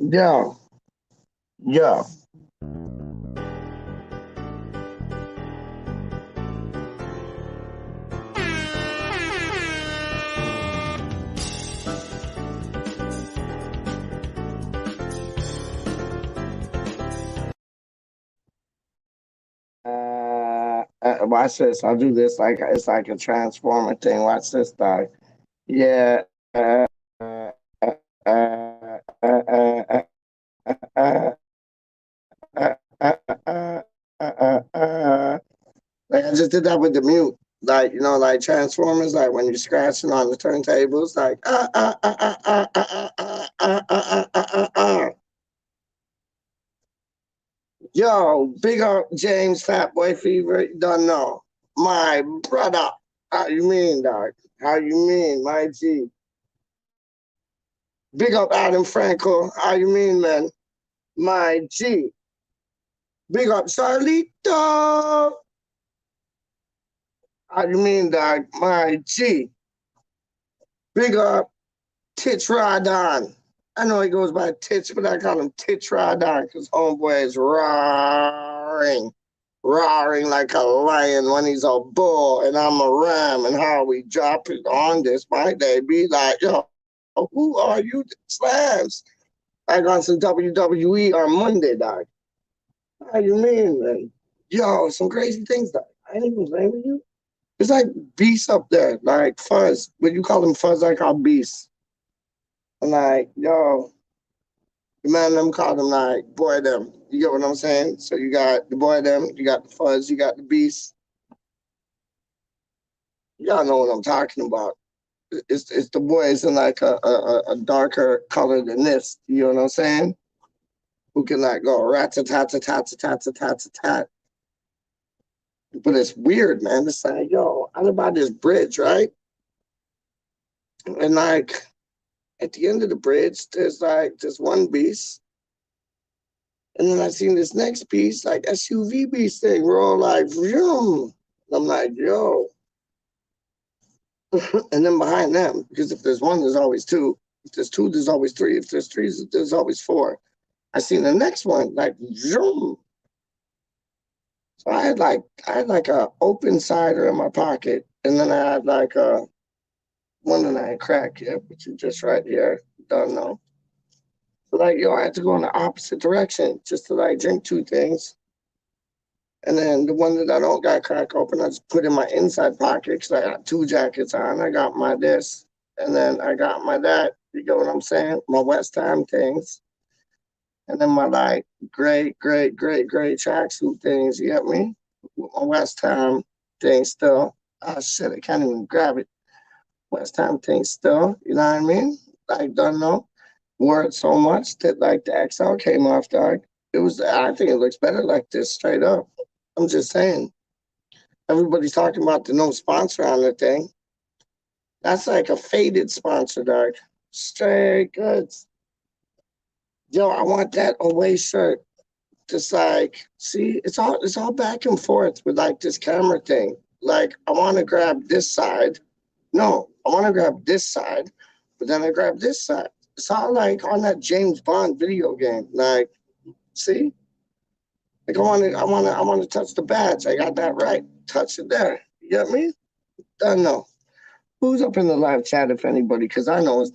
Yeah, yeah. Watch this. I'll do this like it's like a transformer thing. Watch this, dog. Yeah. Like I just did that with the mute. Like, like Transformers, like when you're scratching on the turntables, like Yo, big up James Fatboy Fever. You don't know. My brother. How you mean, dog? How you mean, my G? Big up Adam Franco. How you mean, man? My G. Big up Charlito. How you mean, dog? My G. Big up Titch Radon. I know he goes by Titch, but I call him Titch Radon because homeboy is roaring, roaring like a lion when he's a bull, and I'm a ram. And how we drop it on this mic, they be like, yo, who are you, slams? I got some WWE on Monday, dog. How you mean, man? Yo, some crazy things, dog. I ain't even blaming you. It's like beasts up there, like Fuzz. When you call him Fuzz, I call beasts. I'm like, yo, the man them call them like boy them. You get what I'm saying? So you got the boy them, you got the Fuzz, you got the beast. Y'all know what I'm talking about. It's the boys in like a darker color than this. You know what I'm saying? Who can like go rat tat tat tat tat tat tat tat tat. But it's weird, man. It's like, yo, I'm about this bridge, right? And like at the end of the bridge, there's like this one beast. And then I seen this next piece, like SUV beast thing. We're all like, vroom. I'm like, yo. And then behind them, because if there's one, there's always two. If there's two, there's always three. If there's three, there's always four. I seen the next one, like, vroom. So I had like a open cider in my pocket, and then I had like a one that I had cracked here, which is just right here. Don't know. So like, yo, I had to go in the opposite direction just to like drink two things. And then the one that I don't got crack open, I just put in my inside pocket because I got two jackets on. I got my this, and then I got my that. You get what I'm saying? My West Ham things, and then my like great tracksuit things. You get me? With my West Ham thing still. Oh shit, I can't even grab it. West Ham thing still. You know what I mean? I don't know. Wore it so much that like the XL came off, dog. It was. I think it looks better like this, straight up. I'm just saying. Everybody's talking about the no sponsor on the thing. That's like a faded sponsor, dog. Straight goods. Yo, I want that away shirt. Just like, see, it's all back and forth with like this camera thing. Like, I want to grab this side. No, I want to grab this side, but then I grab this side. It's all like on that James Bond video game. Like, see, like I want to touch the badge. I got that right. Touch it there. You get me? Don't know. Who's up in the live chat if anybody? Because I know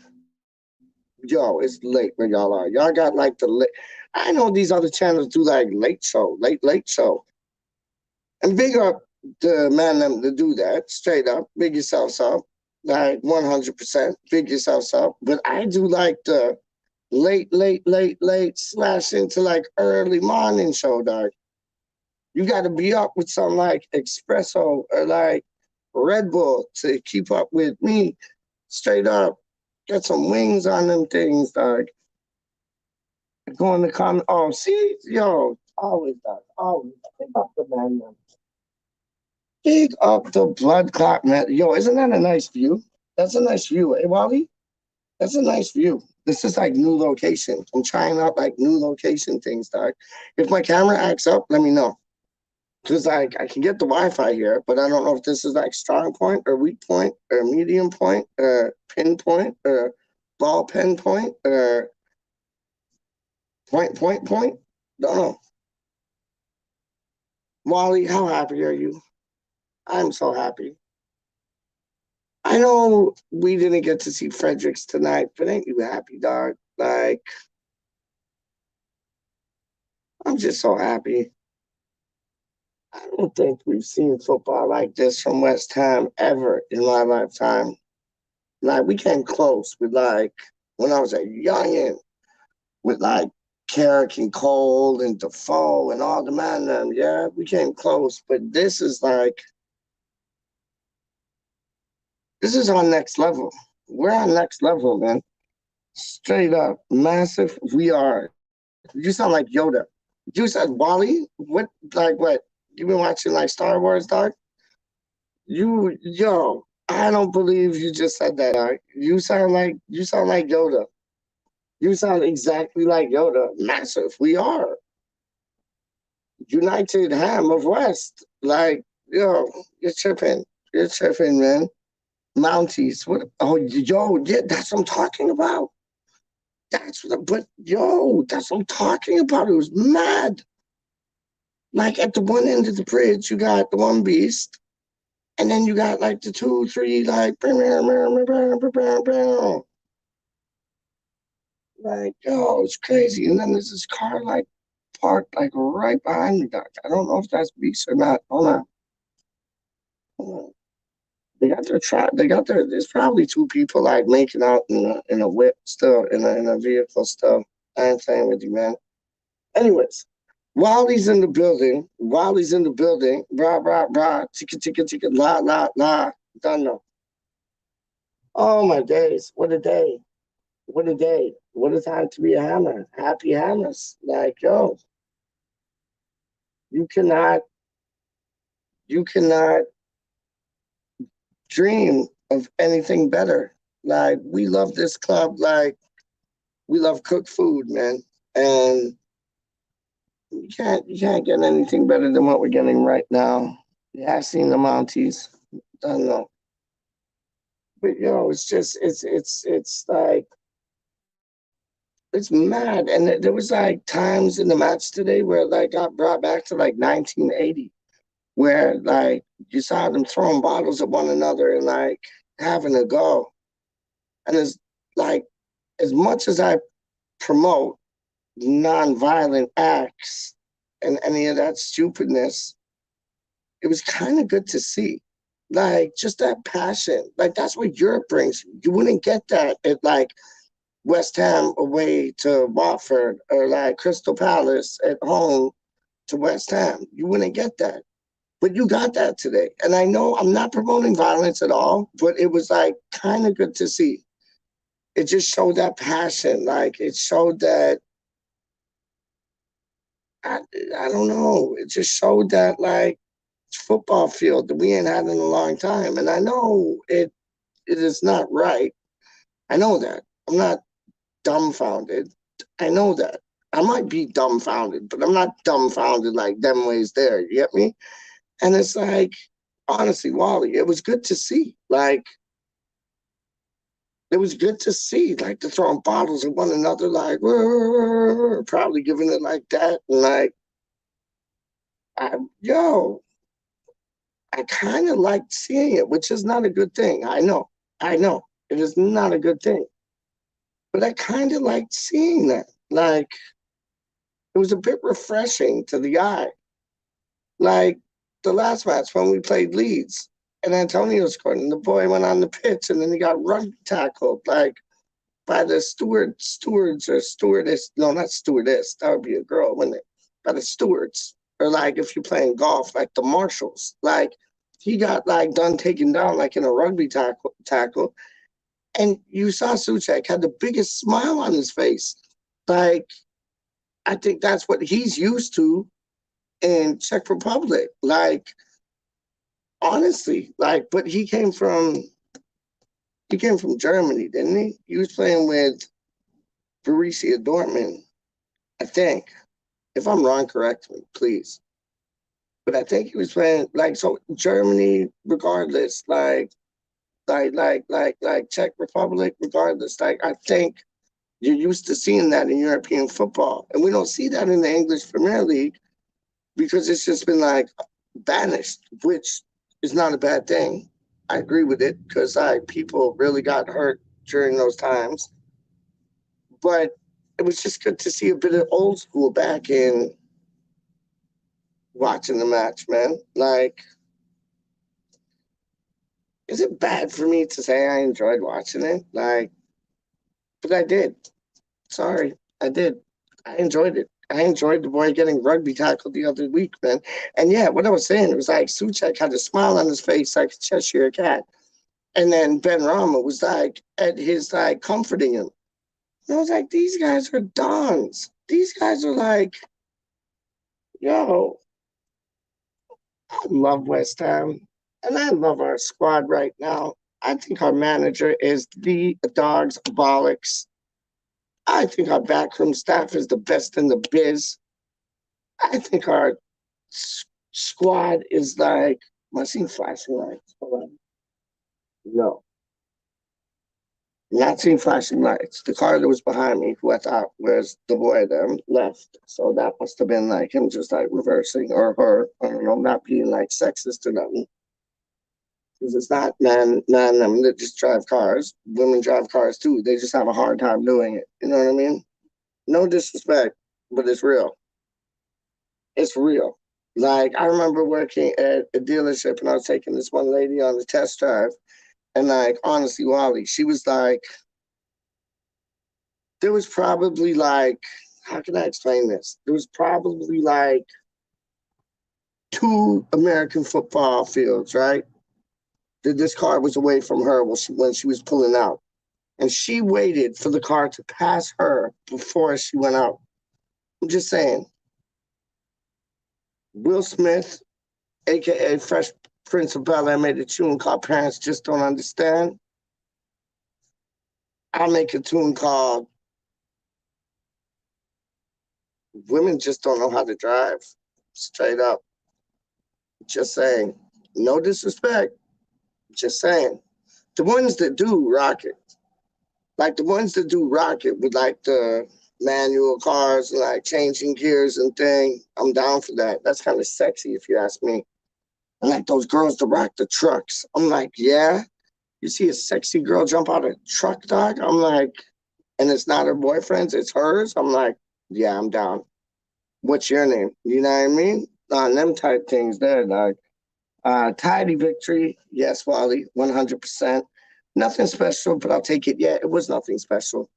it's late where y'all are. Y'all got like the late. I know these other channels do like late show, late show, and big up the man them to do that straight up. Big yourselves up, like 100%. Big yourselves up. But I do like the late slash into like early morning show, dog. You got to be up with some like espresso or like Red Bull to keep up with me straight up. Get some wings on them things, dog. Go in the comment. Oh, see, yo, always, dog, always. Big up the man, man. Big up the blood clot, man. Yo, isn't that a nice view? That's a nice view, eh, Wally? That's a nice view. This is like new location. I'm trying out like new location things, dog. If my camera acts up, let me know. Because like I can get the Wi-Fi here, but I don't know if this is like strong point or weak point or medium point or pinpoint or ball pen point or Point. Don't know. Wally, how happy are you? I'm so happy. I know we didn't get to see Fredericks tonight, but ain't you happy, dog? Like, I'm just so happy. I don't think we've seen football like this from West Ham ever in my lifetime. Like, we came close with, like, when I was a youngin', with, like, Carrick and Cole and Defoe and all the man them. Yeah, we came close, but this is our next level. We're on next level, man. Straight up, massive. We are. You sound like Yoda. You said Wally? What, like, what? You been watching, like, Star Wars, dog? Yo, I don't believe you just said that, dog. You sound like Yoda. You sound exactly like Yoda. Massive. We are. United Ham of West. Like, yo, you're tripping. You're tripping, man. Mounties. What? Oh, yo, yeah, that's what I'm talking about. That's what I'm talking about. It was mad. Like at the one end of the bridge, you got the one beast, and then you got like the two, three, like, yo, it's crazy. And then there's this car like parked like right behind me, doc. I don't know if that's beast or not. Hold on. Hold on. They got their trap. They got their. There's probably two people like making out in a whip still in a vehicle still. I ain't saying with you, man. Anyways, Wally's in the building, brah, brah, brah, ticka, la, la, la, done no. Oh my days, what a day. What a day. What a time to be a hammer. Happy hammers. Like, yo, you cannot, you cannot dream of anything better. Like, we love this club, like, we love cooked food, man. And you can't get anything better than what we're getting right now. Yeah, I've seen the Mounties. Don't know. But yo, it's just it's like it's mad. And there was like times in the match today where like got brought back to like 1980, where like you saw them throwing bottles at one another and like having a go. And it's like as much as I promote non-violent acts and any of that stupidness, it was kind of good to see. Like just that passion. Like that's what Europe brings. You wouldn't get that at like West Ham away to Watford or like Crystal Palace at home to West Ham. You wouldn't get that. But you got that today. And I know I'm not promoting violence at all, but it was like kind of good to see. It just showed that passion. Like it showed that I, I don't know. It just showed that like football field that we ain't had in a long time. And I know it is not right. I know that. I'm not dumbfounded. I know that. I might be dumbfounded, but I'm not dumbfounded like them ways there. You get me? And it's like, honestly, Wally, it was good to see. Like, it was good to see, like, they're throwing bottles at one another, like, probably giving it like that. And like, yo, I kind of liked seeing it, which is not a good thing. I know, it is not a good thing. But I kind of liked seeing that. Like, it was a bit refreshing to the eye. Like the last match when we played Leeds and Antonio scored, and the boy went on the pitch and then he got rugby tackled like by the stewards or stewardess. No, not stewardess. That would be a girl, wouldn't it? By the stewards. Or like if you're playing golf, like the marshals. Like he got like done taken down like in a rugby tackle. And you saw Souček had the biggest smile on his face. Like I think that's what he's used to in Czech Republic. Like honestly, like, but he came from Germany, didn't he? He was playing with Borussia Dortmund, I think. If I'm wrong, correct me, please. But I think he was playing like so Germany, regardless, like Czech Republic, regardless. Like I think You're used to seeing that in European football. And we don't see that in the English Premier League because it's just been like banished, which is not a bad thing. I agree with it because people really got hurt during those times. But it was just good to see a bit of old school back in watching the match, man. Like, is it bad for me to say I enjoyed watching it? Like, but I did. Sorry, I did. I enjoyed it. I enjoyed the boy getting rugby tackled the other week, man. And yeah, what I was saying, it was like Suchek had a smile on his face like a Cheshire cat. And then Ben Rama was like at his like comforting him. And I was like, these guys are dons. These guys are like, yo, I love West Ham. And I love our squad right now. I think our manager is the dog's bollocks. I think our backroom staff is the best in the biz. I think our squad is like, am I seeing flashing lights? Hold on. No, not seeing flashing lights. The car that was behind me, who I thought was the boy that left. So that must have been like him just like reversing or her, I don't know, not being like sexist or nothing. Because it's not men that just drive cars. Women drive cars too. They just have a hard time doing it. You know what I mean? No disrespect, but it's real. It's real. Like I remember working at a dealership and I was taking this one lady on the test drive, and like honestly, Wally, she was like, there was probably like, how can I explain this? There was probably like two American football fields, right? That this car was away from her when she was pulling out, and she waited for the car to pass her before she went out. I'm just saying, Will Smith, aka Fresh Prince of Bel Air, made a tune called "Parents Just Don't Understand." I'll make a tune called "Women Just Don't Know How to Drive." Straight up, just saying. No disrespect, just saying. The ones that do rock it, like the ones that do rock it with like the manual cars and like changing gears and thing, I'm down for that. That's kind of sexy if you ask me. And like those girls that rock the trucks, I'm like, yeah. You see a sexy girl jump out of a truck, dog? I'm like, and it's not her boyfriend's, it's hers. I'm like, yeah, I'm down. What's your name? You know what I mean? On them type things there, dog. Tidy victory, yes, Wally, 100%. Nothing special, but I'll take it. Yeah, it was nothing special.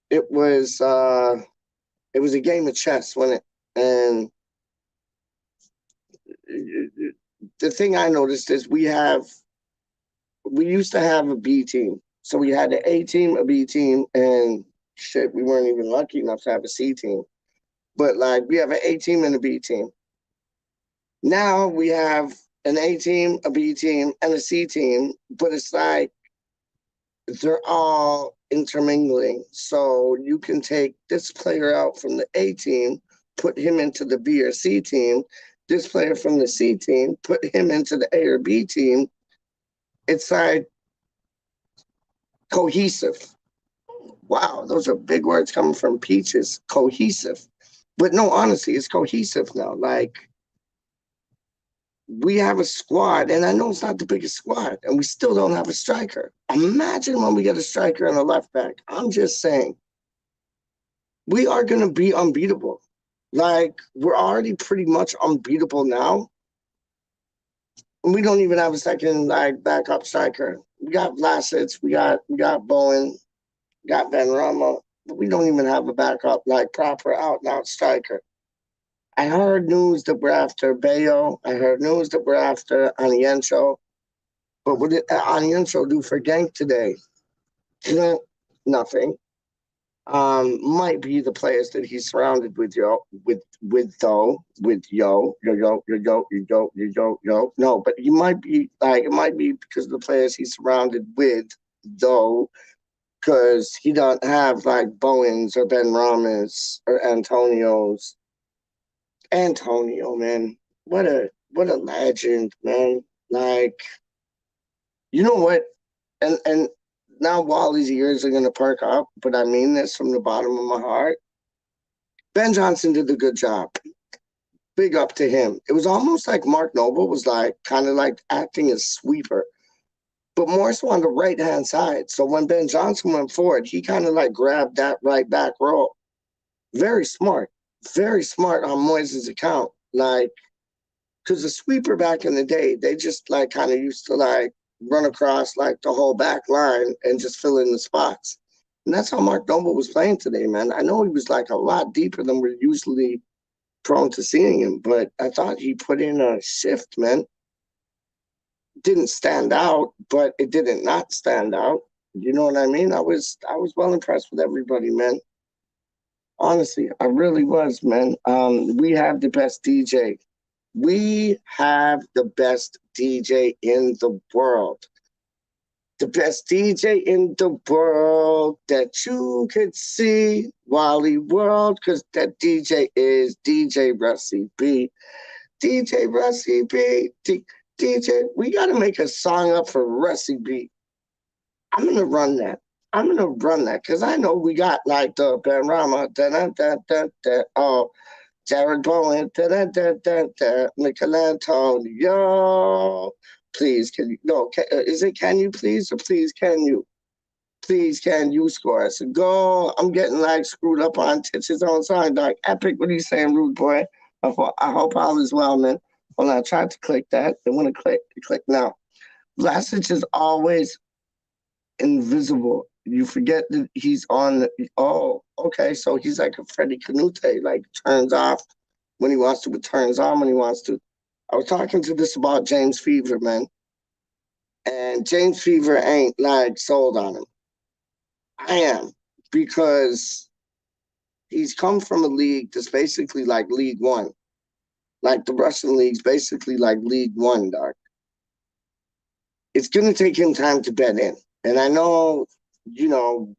It was it was a game of chess, wasn't it? And the thing I noticed is we used to have a B team. So we had an A team, a B team, and shit, we weren't even lucky enough to have a C team. But like we have an A team and a B team. Now we have an A team, a B team, and a C team, but it's like they're all intermingling. So you can take this player out from the A team, put him into the B or C team, this player from the C team, put him into the A or B team. It's like cohesive. Wow, those are big words coming from Peaches. Cohesive. But no, honestly, it's cohesive now. Like we have a squad, and I know it's not the biggest squad, and we still don't have a striker. Imagine when we get a striker and a left back. I'm just saying, we are going to be unbeatable. Like we're already pretty much unbeatable now. And we don't even have a second like backup striker. We got Vlasic, we got Bowen, got Ben Rama, but we don't even have a backup like proper out and out striker. I heard news that we're after Bayo. I heard news that we're after Aniencho. But what did Aniencho do for Genk today? Nothing. Might be the players that he's surrounded with, yo. No, but he might be like it might be because of the players he's surrounded with, though, because he don't have like Bowens or Ben Ramas or Antonio's. Antonio, man, what a legend, man. Like, you know what? And now Wally's ears are gonna perk up, but I mean this from the bottom of my heart. Ben Johnson did a good job. Big up to him. It was almost like Mark Noble was like kind of like acting as sweeper, but more so on the right hand side. So when Ben Johnson went forward, he kind of like grabbed that right back row. Very smart on Moyes' account. Like, because the sweeper back in the day, they just like kind of used to like run across like the whole back line and just fill in the spots. And that's how Mark Noble was playing today, man. I know he was like a lot deeper than we're usually prone to seeing him, but I thought he put in a shift, man. Didn't stand out, but it didn't not stand out. You know what I mean? I was well impressed with everybody, man. Honestly, I really was, man. We have the best DJ. We have the best DJ in the world. The best DJ in the world that you could see, Wally World, because that DJ is DJ Russie B. DJ Russie B. DJ, we got to make a song up for Russie B. I'm going to run that. I'm going to run that because I know we got like the Ben Rama, oh, Jared Bowen, Michael Antonio. Please, can you? No, is it can you please or please can you? Please can you score us a goal? I'm getting like screwed up on Titch's own side. Like epic, what are you saying, rude boy? I hope all is well, man. Hold on, I tried to click that. They want to click now. Vlasic is always invisible. You forget that he's on. Oh, okay. So he's like a Freddie Canute, like turns off when he wants to, but turns on when he wants to. I was talking to this about James Fever, man, and James Fever ain't like sold on him. I am because he's come from a league that's basically like League One, like the Russian league's basically like League One, dog. It's gonna take him time to bed in, and I know, you know,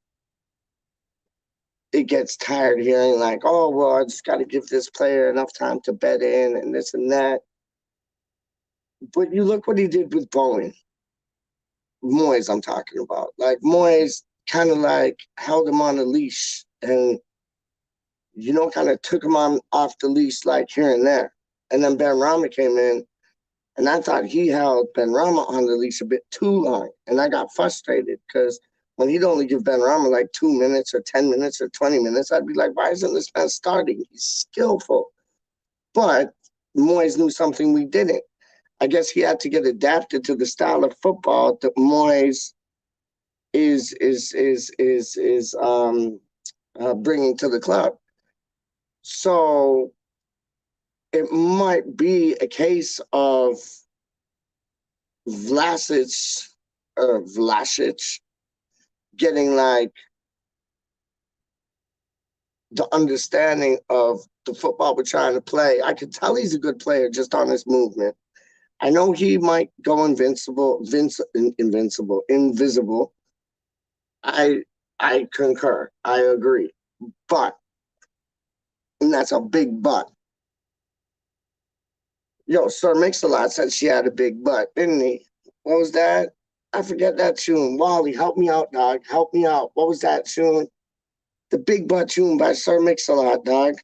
it gets tired hearing like, oh, well, I just got to give this player enough time to bed in and this and that. But you look what he did with Bowen. Moyes, I'm talking about. Like, Moyes kind of like held him on a leash and, you know, kind of took him on off the leash like here and there. And then Ben Rama came in, and I thought he held Ben Rama on the leash a bit too long. And I got frustrated because when he'd only give Ben Rama like 2 minutes or 10 minutes or 20 minutes, I'd be like, why isn't this man starting? He's skillful. But Moyes knew something we didn't. I guess he had to get adapted to the style of football that Moyes is bringing to the club. So it might be a case of Vlasic getting like the understanding of the football we're trying to play. I could tell he's a good player just on his movement. I know he might go invisible. I concur. I agree. But, and that's a big but. Yo, Sir Mix-a-Lot said she had a big butt, didn't he? What was that? I forget that tune. Wally, help me out, dog. Help me out. What was that tune? The Big Butt tune by Sir Mix-a-Lot, dog.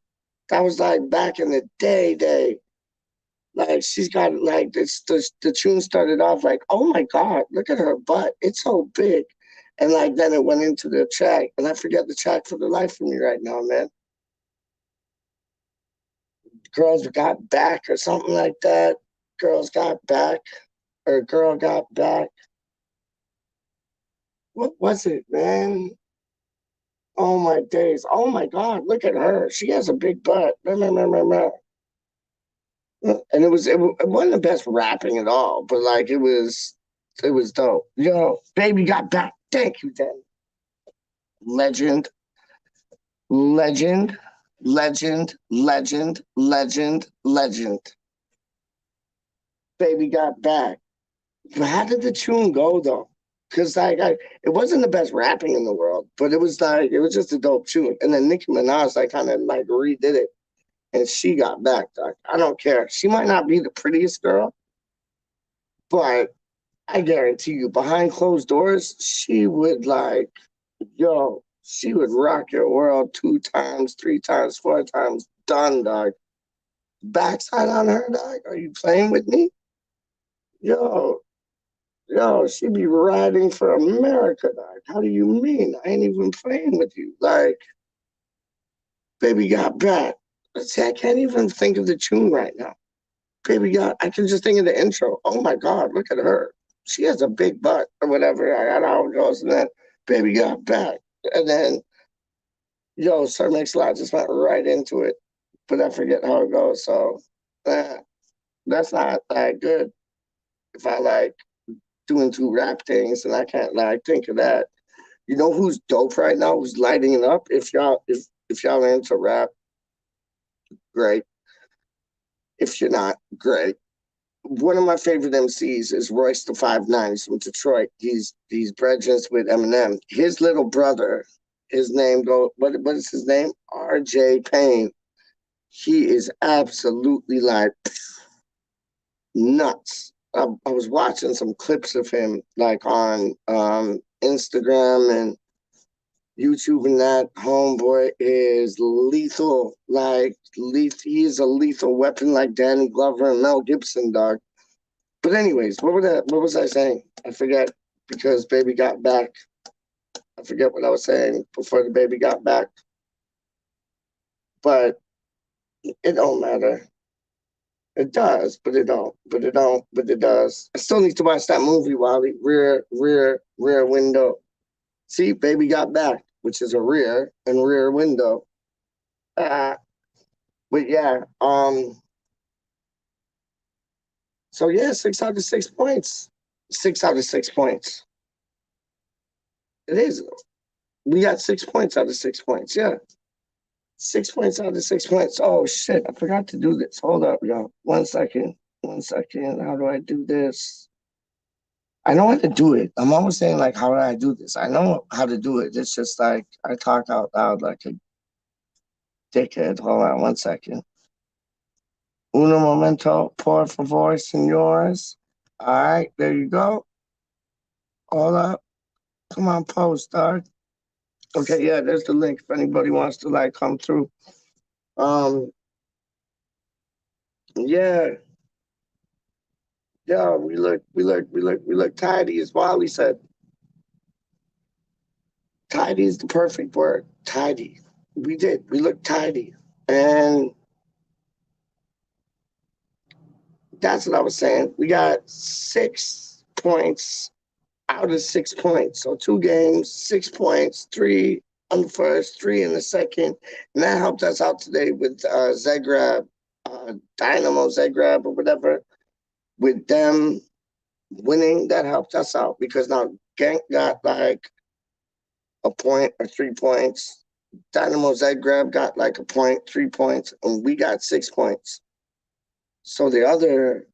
That was like back in the day. Like she's got like this. The tune started off like, oh my God, look at her butt. It's so big. And like then it went into the track. And I forget the track for the life of me right now, man. Girls got back or something like that. Girls got back or girl got back. What was it, man? Oh my days. Oh my God, look at her. She has a big butt. And it wasn't the best rapping at all, but like it was dope. Yo, baby got back. Thank you, Dan. Legend, legend, legend, legend, legend, legend. Baby got back. But how did the tune go though? Because like it wasn't the best rapping in the world, but it was like it was just a dope tune. And then Nicki Minaj like kind of like redid it, and she got back. Dog. I don't care. She might not be the prettiest girl, but I guarantee you, behind closed doors, she would like, yo, she would rock your world 2 times, 3 times, 4 times. Done, dog. Backside on her, dog. Are you playing with me? Yo, yo, she be riding for America, dog. How do you mean? I ain't even playing with you. Like, baby got back. See, I can't even think of the tune right now. Baby got, I can just think of the intro. Oh my God, look at her. She has a big butt or whatever. I got how it goes. And then baby got back. And then, yo, Sir Mix-a-Lot just went right into it. But I forget how it goes. So that's not that good. If I like doing 2 rap things and I can't like think of that. You know who's dope right now? Who's lighting it up? If y'all are into rap, great. If you're not, great. One of my favorite MCs is Royce the 5'9". He's from Detroit. He's brethren with Eminem. His little brother, his name what is his name? R.J. Payne. He is absolutely like nuts. I was watching some clips of him like on Instagram and YouTube, and that homeboy is lethal. Like he is a lethal weapon like Danny Glover and Mel Gibson, dog. But anyways, what was I saying? I forget because baby got back. I forget what I was saying before the baby got back. But it don't matter. It does, but it don't. But it don't. But it does. I still need to watch that movie, Wally. Rear window. See, baby got back, which is a rear and rear window. Uh, but yeah, so yeah, 6 out of 6 points. 6 out of 6 points. It is. We got 6 points out of 6 points. Yeah. 6 points out of 6 points. Oh shit, I forgot to do this. Hold up, y'all. 1 second. 1 second. How do I do this? I know how to do it. I'm always saying like, how do I do this? I know how to do it. It's just like I talk out loud like a dickhead. Hold on 1 second. Uno momento, por favor, senores. All right, there you go. Hold up. Come on, post, dog. Okay, yeah, there's the link if anybody wants to like come through. Um, yeah, yeah, we look tidy, as Wally said. Tidy is the perfect word. Tidy. We did. We look tidy. And that's what I was saying. We got 6 points out of 6 points. So 2 games, 6 points, three on the first, three in the second. And that helped us out today with Zagreb, Dynamo Zagreb or whatever. With them winning, that helped us out because now Genk got like a point or 3 points. Dynamo Zagreb got like a point, 3 points, and we got 6 points. So the other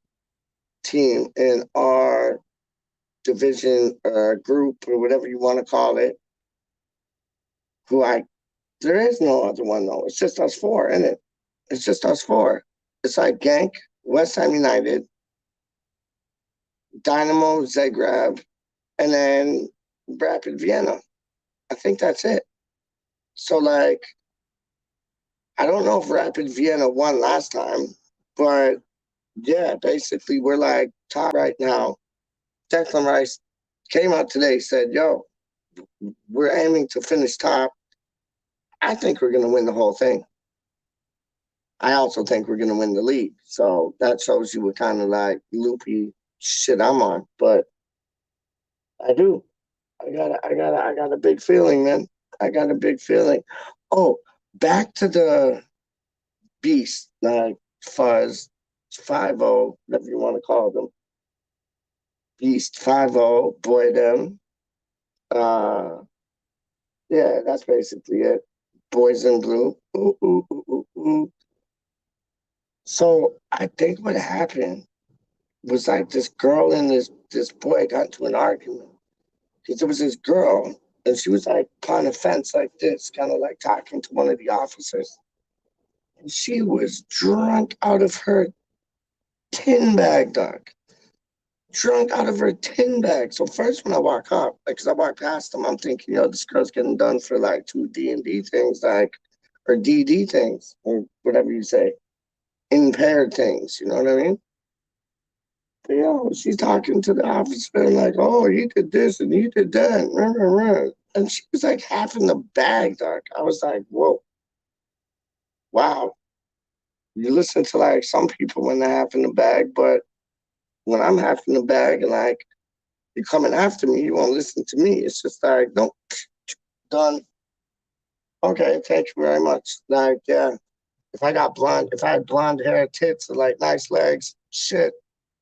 team in our division group or whatever you want to call it, there is no other one though. It's just us four, isn't it? It's just us four. It's like Genk, West Ham United, Dynamo Zagreb, and then Rapid Vienna. I think that's it. So like, I don't know if Rapid Vienna won last time, but yeah, basically we're like top right now. Declan Rice came out today, said, yo, we're aiming to finish top. I think we're going to win the whole thing. I also think we're going to win the league. So that shows you what kind of like loopy shit I'm on. But I do. I got a big feeling, man. I got a big feeling. Oh, back to the beast, like Fuzz 5-0, whatever you want to call them. Beast 5-0, boy them. Uh yeah, that's basically it. Boys in blue. Ooh, ooh, ooh, ooh, ooh. So I think what happened was like this girl and this boy got into an argument. Because there was this girl and she was like on a fence like this, kind of like talking to one of the officers. And she was drunk out of her tin bag, dog. drunk out of her tin bag. So first when I walk up, like, cause I walk past them, I'm thinking, yo, this girl's getting done for like two D&D things, like, or DD things, or whatever you say, impaired things, you know what I mean? But yo, she's talking to the officer like, oh, he did this and he did that. Rah, rah, rah. And she was like half in the bag, dog. I was like, whoa, wow. You listen to like some people when they're half in the bag, but when I'm half in the bag and like you're coming after me, you won't listen to me. It's just like, nope, done. Okay, thank you very much. Like, yeah, if I had blonde hair, tits, and like nice legs, shit,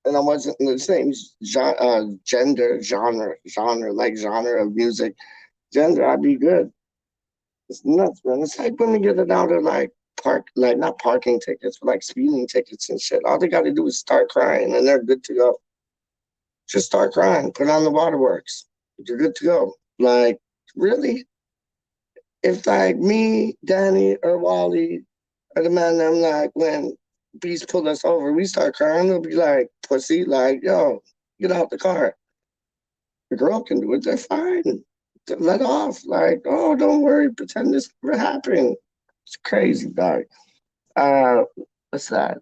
and I wasn't in the same genre of music, gender, I'd be good. It's nuts, man. It's like when we get it out of like like not parking tickets, but like speeding tickets and shit. All they got to do is start crying and they're good to go. Just start crying, put on the waterworks. You're good to go. Like, really? If like me, Danny, or Wally, or the man them like when beast pulled us over, we start crying, they'll be like, pussy, like, yo, get out the car. The girl can do it, they're fine. Let off. Like, oh, don't worry, pretend this never happened. It's crazy, dog. Uh what's that?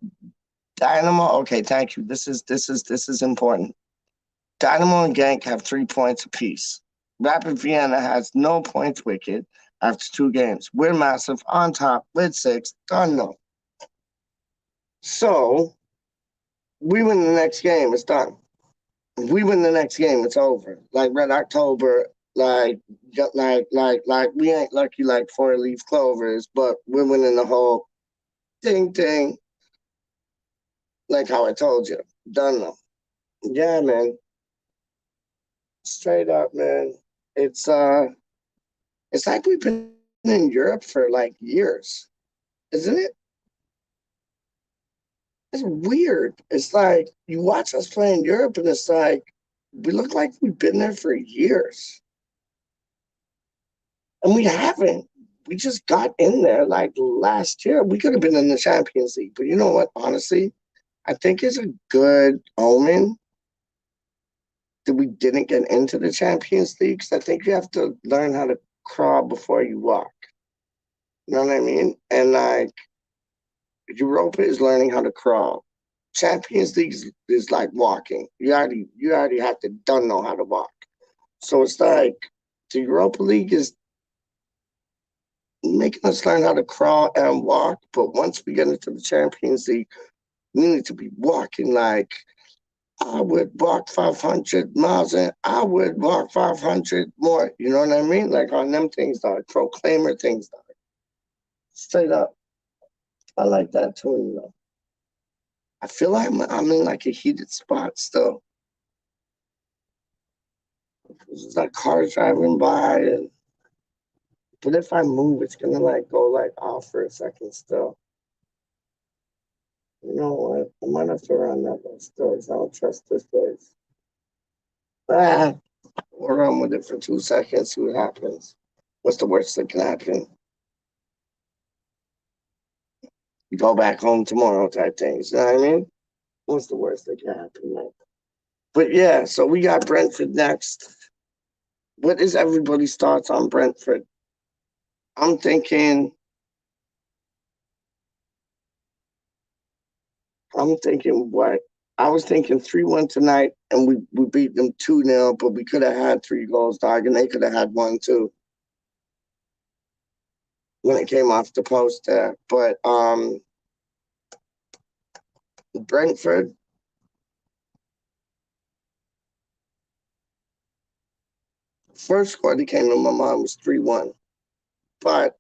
Dynamo. Okay, thank you. This is important. Dynamo and Gank have 3 points apiece. Rapid Vienna has no points wicked after two games. We're massive on top with six. Done no. So we win the next game, it's done. If we win the next game, it's over. Like Red October, like we ain't lucky like four leaf clovers, but we're winning the whole ding ding, like how I told you. Done no. Yeah, man. Straight up, man. It's uh it's like we've been in Europe for like years, isn't it? It's weird. It's like you watch us play in Europe and it's like we look like we've been there for years. And we haven't. We just got in there like last year. We could have been in the Champions League. But you know what? Honestly, I think it's a good omen that we didn't get into the Champions League. Because I think you have to learn how to crawl before you walk. You know what I mean? And like Europa is learning how to crawl. Champions League is like walking. You already have to don't know how to walk. So it's like the Europa League is making us learn how to crawl and walk. But once we get into the Champions League, we need to be walking like I would walk 500 miles and I would walk 500 more. You know what I mean? Like on them things, like proclaimer things, like straight up. I like that too, you know. I feel like I'm in like a heated spot still. There's like cars driving by, and but if I move, it's gonna like go like off for a second still. You know what? I might have to run that one still. 'Cause I don't trust this place. Ah, we'll run with it for 2 seconds. See what happens. What's the worst that can happen? You go back home tomorrow type things. You know what I mean? What's the worst that can happen, man? But yeah, so we got Brentford next. What is everybody's thoughts on Brentford? I'm thinking I'm thinking what? I was thinking 3-1 tonight, and we beat them 2-0, but we could have had three goals, dog, and they could have had one too when it came off the post there. But Brentford, first score that came to my mind was 3-1. But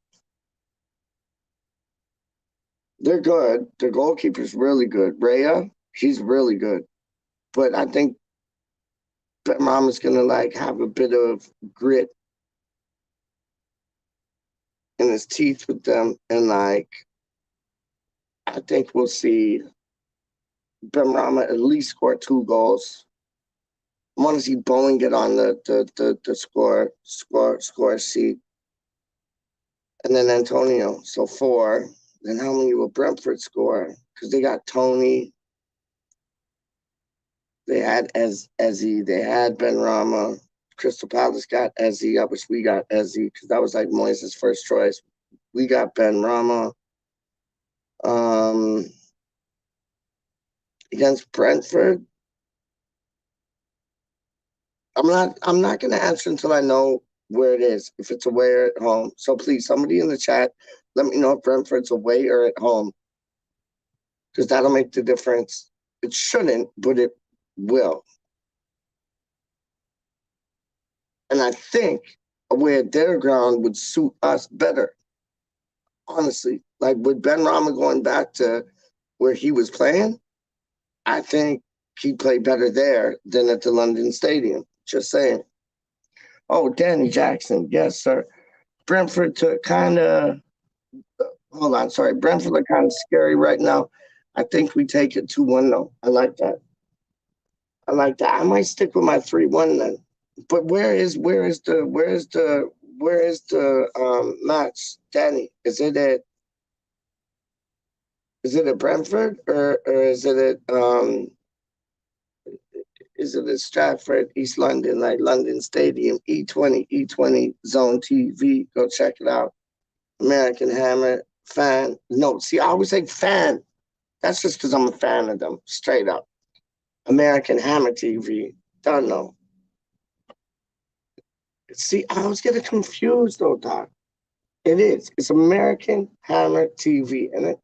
they're good. Their goalkeeper's really good. Raya, he's really good. But I think Mom is gonna like have a bit of grit in his teeth with them, and like I think we'll see Benrahma at least score two goals. I want to see Bowen get on the score sheet, and then Antonio. So four. Then how many will Brentford score? Because they got Tony, They had Ezzy. They had Ben Rama. Crystal Palace got Ezzy. I wish we got Ezzy because that was like Moises' first choice. We got Ben Rama. Um, against Brentford, I'm not gonna answer until I know where it is, if it's away or at home. So please, somebody in the chat, let me know if Brentford's away or at home. Because that'll make the difference. It shouldn't, but it will. And I think away at their ground would suit us better. Honestly. Like with Ben Rama going back to where he was playing, I think he played better there than at the London Stadium. Just saying. Oh, Danny Jackson. Yes, sir. Brentford took kind of, hold on, sorry. Brentford are kind of scary right now. I think we take it 2-1 though. I like that. I like that. I might stick with my 3-1 then. But where is the match, Danny? Is it at Brentford or is it at Stratford, East London, like London Stadium, E20 Zone TV? Go check it out. American Hammer fan. No, see, I always say fan. That's just because I'm a fan of them, straight up. American Hammer TV. Don't know. See, I was getting confused though, Doc. It is. It's American Hammer TV, and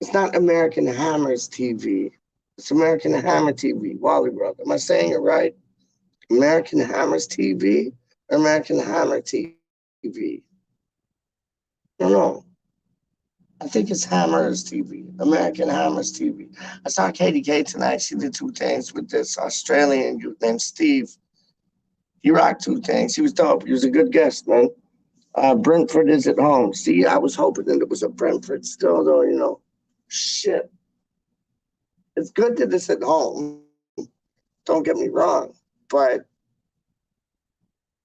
it's not American Hammers TV. It's American Hammer TV. Wally World. Am I saying it right? American Hammers TV or American Hammer TV? No, no. I think it's Hammers TV. American Hammers TV. I saw Katie K tonight. She did 2 things with this Australian youth named Steve. He rocked 2 things. He was dope. He was a good guest, man. Brentford is at home. See, I was hoping that it was a Brentford still, though, you know. Shit. It's good that it's at home. Don't get me wrong. But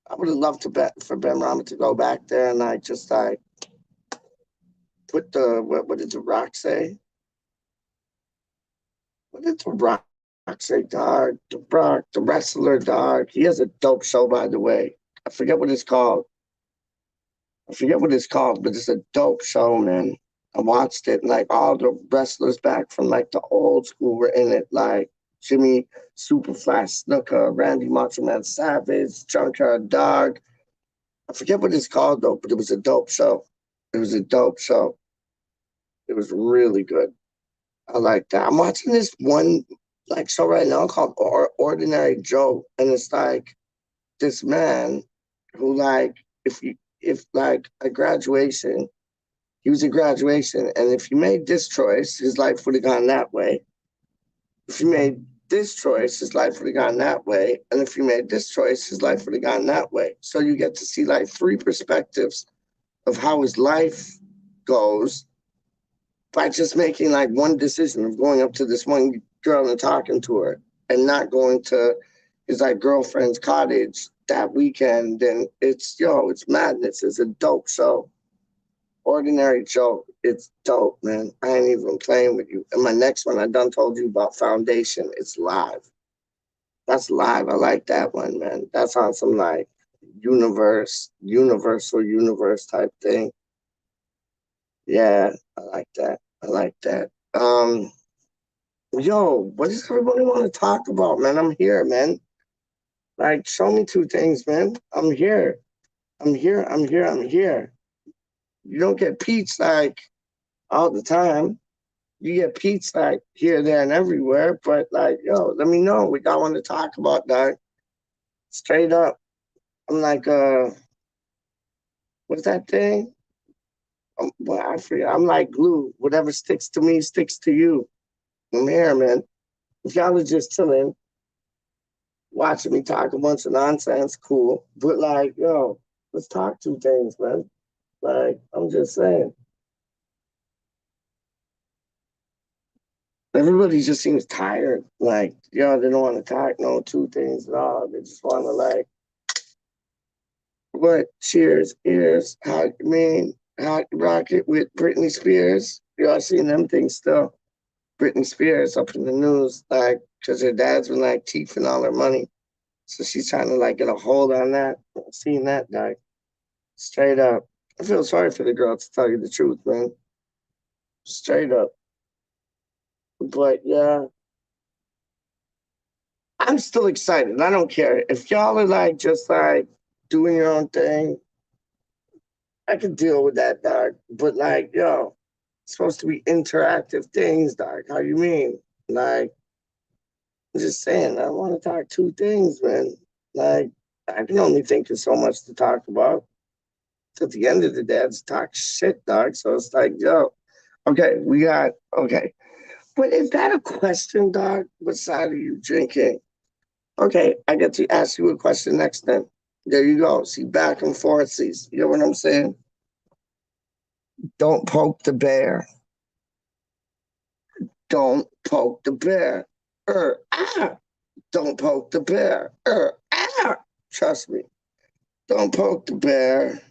I would have loved to bet for Ben Rama to go back there and just put what did the Rock say? What did the Rock say, dog? The Rock, the wrestler, dog. He has a dope show, by the way. I forget what it's called. But it's a dope show, man. I watched it, and like all the wrestlers back from like the old school were in it, like Jimmy Superfly Snuka, Randy Macho Man Savage, Junkyard Dog. I forget what it's called though, but it was a dope show. It was a dope show. It was really good. I like that. I'm watching this one like show right now called Ordinary Joe, and it's like this man who like if like a graduation, he was a graduation, and if you made this choice, his life would have gone that way. If you made this choice, his life would have gone that way, and if you made this choice, his life would have gone that way. So you get to see like 3 perspectives of how his life goes by just making like one decision of going up to this one girl and talking to her and not going to his like girlfriend's cottage that weekend. And it's madness. It's a dope show. Ordinary Joe. It's dope, man. I ain't even playing with you. And my next one, I done told you about Foundation. It's live. That's live. I like that one, man. That's on some like universal universe type thing. Yeah, I like that. I like that. Yo, what does everybody want to talk about, man? I'm here, man. Like, show me 2 things, man. I'm here. I'm here. I'm here. I'm here. You don't get Pete's like all the time. You get Pete's like here, there, and everywhere. But like, yo, let me know. We got one to talk about, dog. Straight up. I'm like, what's that thing? Well, I forget. I'm like glue. Whatever sticks to me sticks to you. I'm here, man. If y'all are just chilling, watching me talk a bunch of nonsense, cool. But like, yo, let's talk 2 things, man. Like, I'm just saying. Everybody just seems tired. Like, yo, they don't want to talk no 2 things at all. They just want to like, what? Cheers, ears, hot, hot rocket with Britney Spears. Y'all seen them things still. Britney Spears up in the news, like because her dad's been like teething all her money. So she's trying to like get a hold on that. Seeing that guy straight up. I feel sorry for the girl to tell you the truth, man. Straight up. But yeah, I'm still excited. I don't care. If y'all are like just like doing your own thing, I can deal with that, dog. But like, yo, it's supposed to be interactive things, dog. How you mean? Like, I'm just saying, I want to talk two things, man. Like, I can only think of so much to talk about. At the end of the day, it's talk shit, dog. So it's like, yo, okay, we got okay. But is that a question, dog? What side are you drinking? Okay, I get to ask you a question next then. There you go. See, back and forth. See, you know what I'm saying? Don't poke the bear. Don't poke the bear. Ah. Don't poke the bear. Ah. Trust me. Don't poke the bear.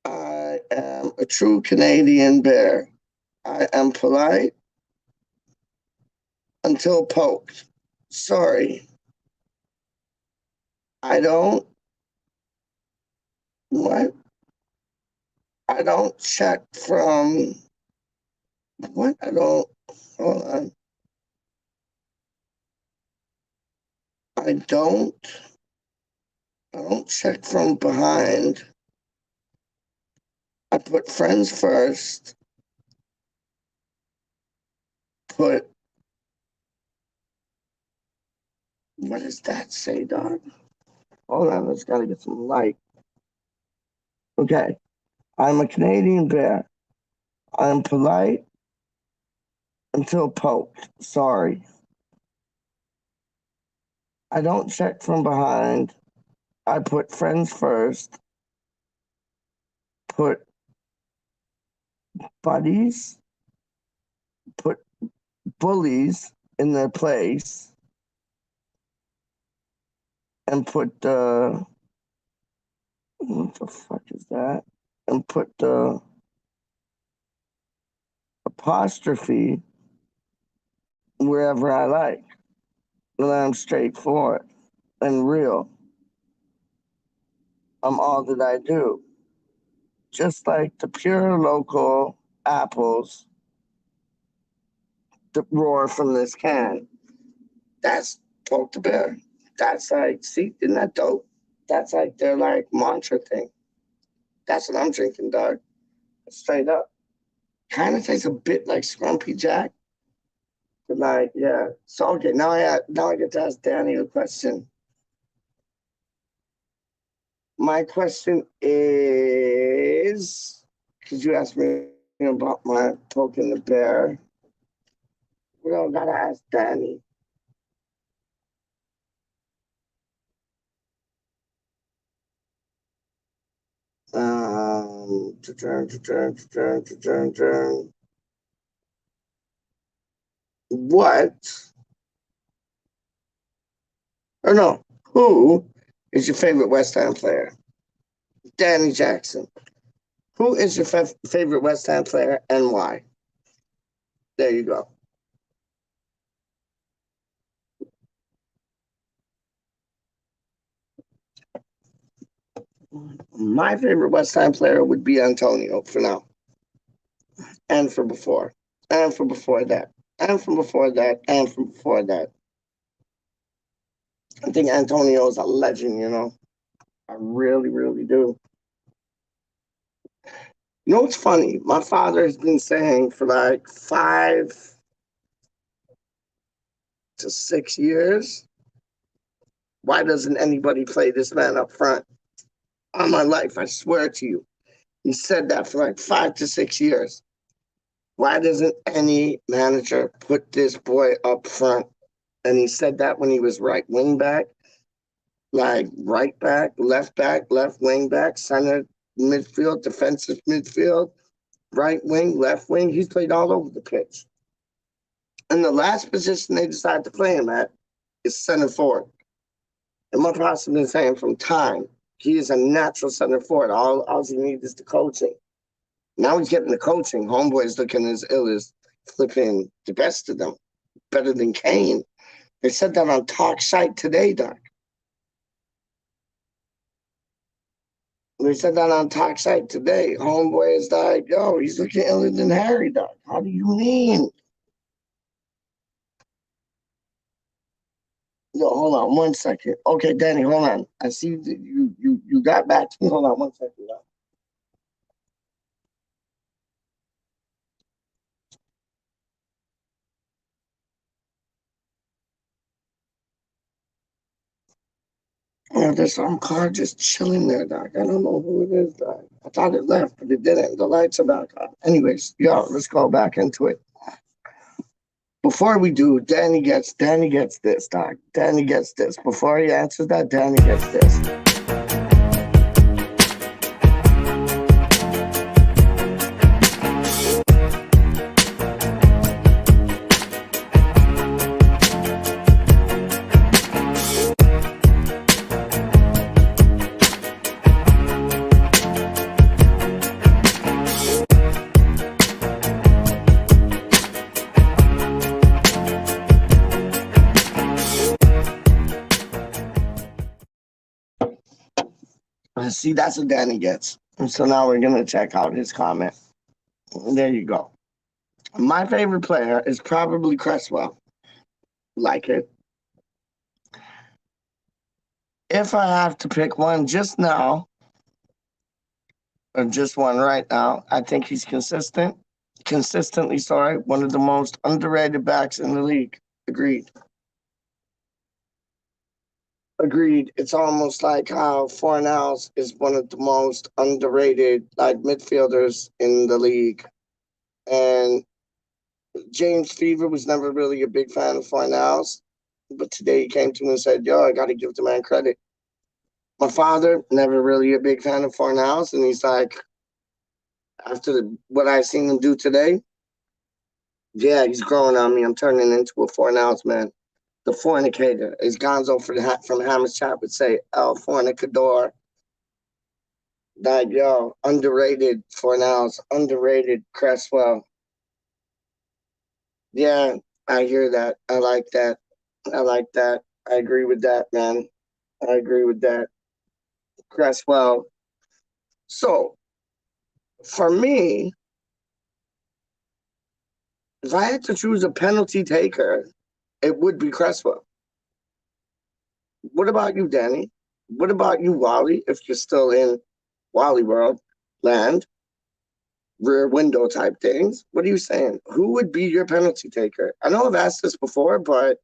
I am a true Canadian bear. I am polite until poked. Sorry. I don't what? I don't check from what? I don't hold on. I don't I don't check from behind. I put friends first. Put what does that say, dog? Hold on, let's gotta get some light. Okay. I'm a Canadian bear. I'm polite until poked. Sorry. I don't check from behind. I put friends first. Put buddies. Put bullies in their place. And put the what the fuck is that? And put the apostrophe wherever I like. And I'm straightforward and real. I'm all that I do. Just like the pure local apples that roar from this can. That's poke the bear. That's like, see, isn't that dope? That's like their like mantra thing. That's what I'm drinking, dog. Straight up. Kind of tastes a bit like Scrumpy Jack, but like, yeah. So okay, now I get to ask Danny a question. My question is, could you ask me about my poking the bear? We don't gotta ask Danny. What? Or no, who is your favorite West Ham player? Danny Jackson. Who is your favorite West Ham player and why? There you go. My favorite West Ham player would be Antonio for now, and for before, and for before that, and from before that, and from before that. I think Antonio is a legend, you know. I really, really do. You know what's funny? My father has been saying for like 5 to 6 years, why doesn't anybody play this man up front? On my life, I swear to you. He said that for like 5 to 6 years. Why doesn't any manager put this boy up front? And he said that when he was right wing back, like right back, left wing back, center midfield, defensive midfield, right wing, left wing. He's played all over the pitch. And the last position they decided to play him at is center forward. And my pops has been saying from time, he is a natural center forward. All he needs is the coaching. Now he's getting the coaching. Homeboy's looking as ill as flipping the best of them. better than Kane. They said that on Talk Site today, Doc. They said that on Talk Site today. Homeboy is like, yo, he's looking iller than Harry, Doc. How do you mean? Yo, hold on 1 second. Okay, Danny, hold on. I see that you got back to me. Hold on 1 second, Doc. Yeah, there's some car just chilling there, Doc. I don't know who it is, Doc. I thought it left, but it didn't. The lights are back on. Anyways, yo, let's go back into it. Before we do, Danny gets this, Doc. Danny gets this. Before he answers that, Danny gets this. See, that's what Danny gets. And so now we're gonna check out his comment. There you go. My favorite player is probably Cresswell. Like it. If I have to pick one just now, or just one right now, I think he's consistently, sorry, one of the most underrated backs in the league. Agreed. Agreed. It's almost like how Fornals is one of the most underrated like midfielders in the league. And James Fever was never really a big fan of Fornals, but today he came to me and said, yo, I got to give the man credit. My father, never really a big fan of Fornals, and he's like, after what I've seen him do today, yeah, he's growing on me. I'm turning into a Fornals man. The fornicator, as Gonzo from Hammer's Chat would say, El Fornicador. Like, yo, underrated Fornals, underrated Cresswell. Yeah, I hear that. I like that. I like that. I agree with that, man. I agree with that. Cresswell. So, for me, if I had to choose a penalty taker, it would be Cresswell. What about you, Danny? What about you, Wally, if you're still in Wally World land, rear window type things? What are you saying? Who would be your penalty taker? I know I've asked this before, but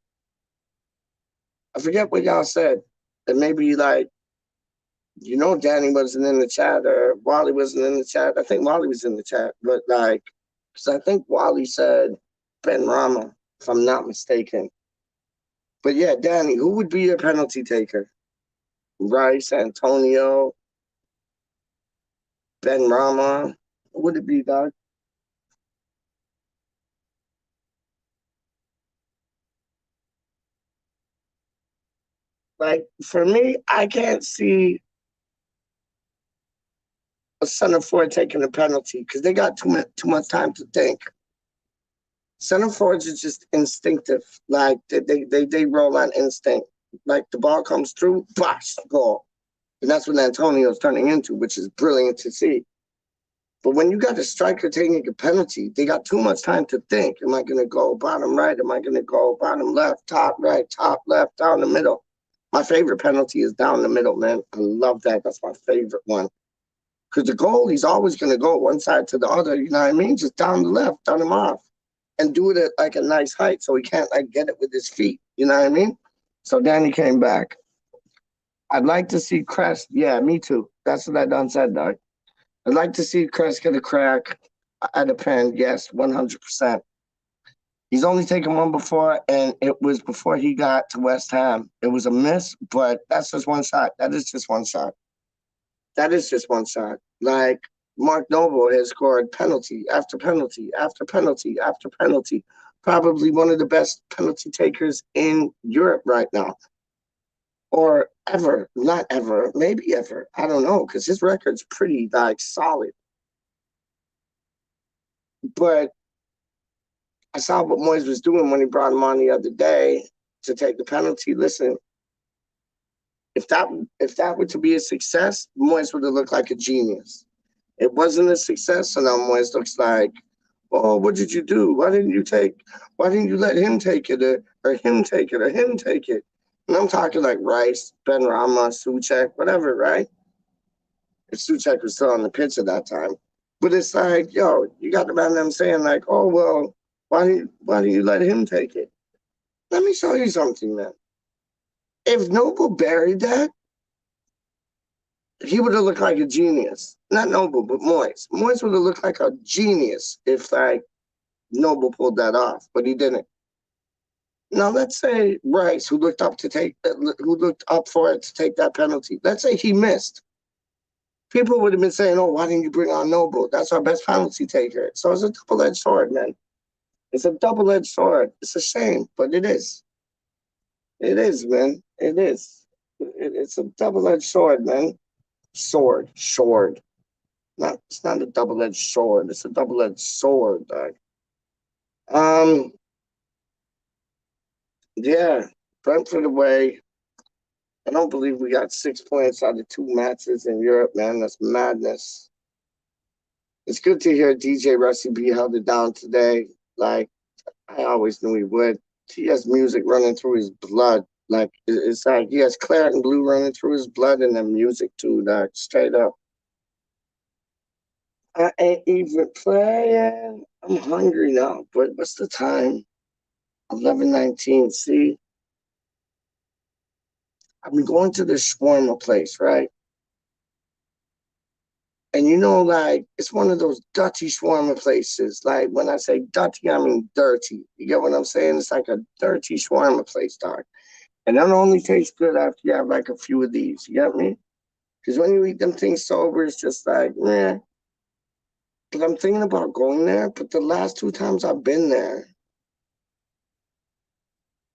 I forget what y'all said. And maybe like, Danny wasn't in the chat or Wally wasn't in the chat. I think Wally was in the chat, but like, because I think Wally said Benrahma, if I'm not mistaken. But yeah, Danny, who would be your penalty taker? Rice, Antonio, Benrahma. What would it be, Doc? Like, for me, I can't see a center forward taking a penalty because they got too much time to think. Center forwards is just instinctive. Like they roll on instinct. Like the ball comes through, bosh, goal. And that's what Antonio's turning into, which is brilliant to see. But when you got a striker taking a penalty, they got too much time to think. Am I going to go bottom right? Am I going to go bottom left, top right, top left, down the middle? My favorite penalty is down the middle, man. I love that. That's my favorite one. Because the goalie's always going to go one side to the other, you know what I mean? Just down the left, down him off. And do it at like a nice height so he can't like get it with his feet, you know what I mean? So Danny came back. I'd like to see Crest. Yeah, me too. That's what I done said, Doug. I'd like to see Crest get a crack at a pen. Yes, 100%. He's only taken one before, and it was before he got to West Ham. It was a miss, but that's just one shot. That is just one shot. That is just one shot. Like, Mark Noble has scored penalty after penalty after penalty after penalty. Probably one of the best penalty takers in Europe right now. Or ever. Not ever. Maybe ever. I don't know, because his record's pretty, like, solid. But I saw what Moyes was doing when he brought him on the other day to take the penalty. Listen, if that were to be a success, Moyes would have looked like a genius. It wasn't a success, so now Moyes looks like, oh, what did you do? Why didn't you let him take it or him take it or him take it? And I'm talking like Rice, Benrahma, Souček, whatever, right? If Souček was still on the pitch at that time. But it's like, yo, you got the man them saying like, oh well, why didn't you let him take it? Let me show you something, man. If Noble buried that, he would have looked like a genius. Not Noble, but Moyes. Moyes would have looked like a genius if like Noble pulled that off, but he didn't. Now let's say Rice, who looked up for it to take that penalty. Let's say he missed. People would have been saying, "Oh, why didn't you bring on Noble? That's our best penalty taker." So it's a double-edged sword, man. It's a double-edged sword. It's a shame, but it is. It is, man. It is. It's a double-edged sword, man. Sword. It's not a double-edged sword. It's a double-edged sword, dog. Yeah, Brentford away. I don't believe we got 6 points out of 2 matches in Europe, man. That's madness. It's good to hear DJ Rusty B held it down today. Like, I always knew he would. He has music running through his blood. Like, it's like he has claret and blue running through his blood and then music too, dog. Straight up. I ain't even playing. I'm hungry now. But what's the time? 11:19. See, I've been going to this shawarma place, right? And you know, like, it's one of those dirty shawarma places. Like, when I say dirty, I mean dirty. You get what I'm saying? It's like a dirty shawarma place, dog. And that only tastes good after you have like a few of these. You get me? Because when you eat them things sober, it's just like, meh. But I'm thinking about going there. But the last 2 times I've been there,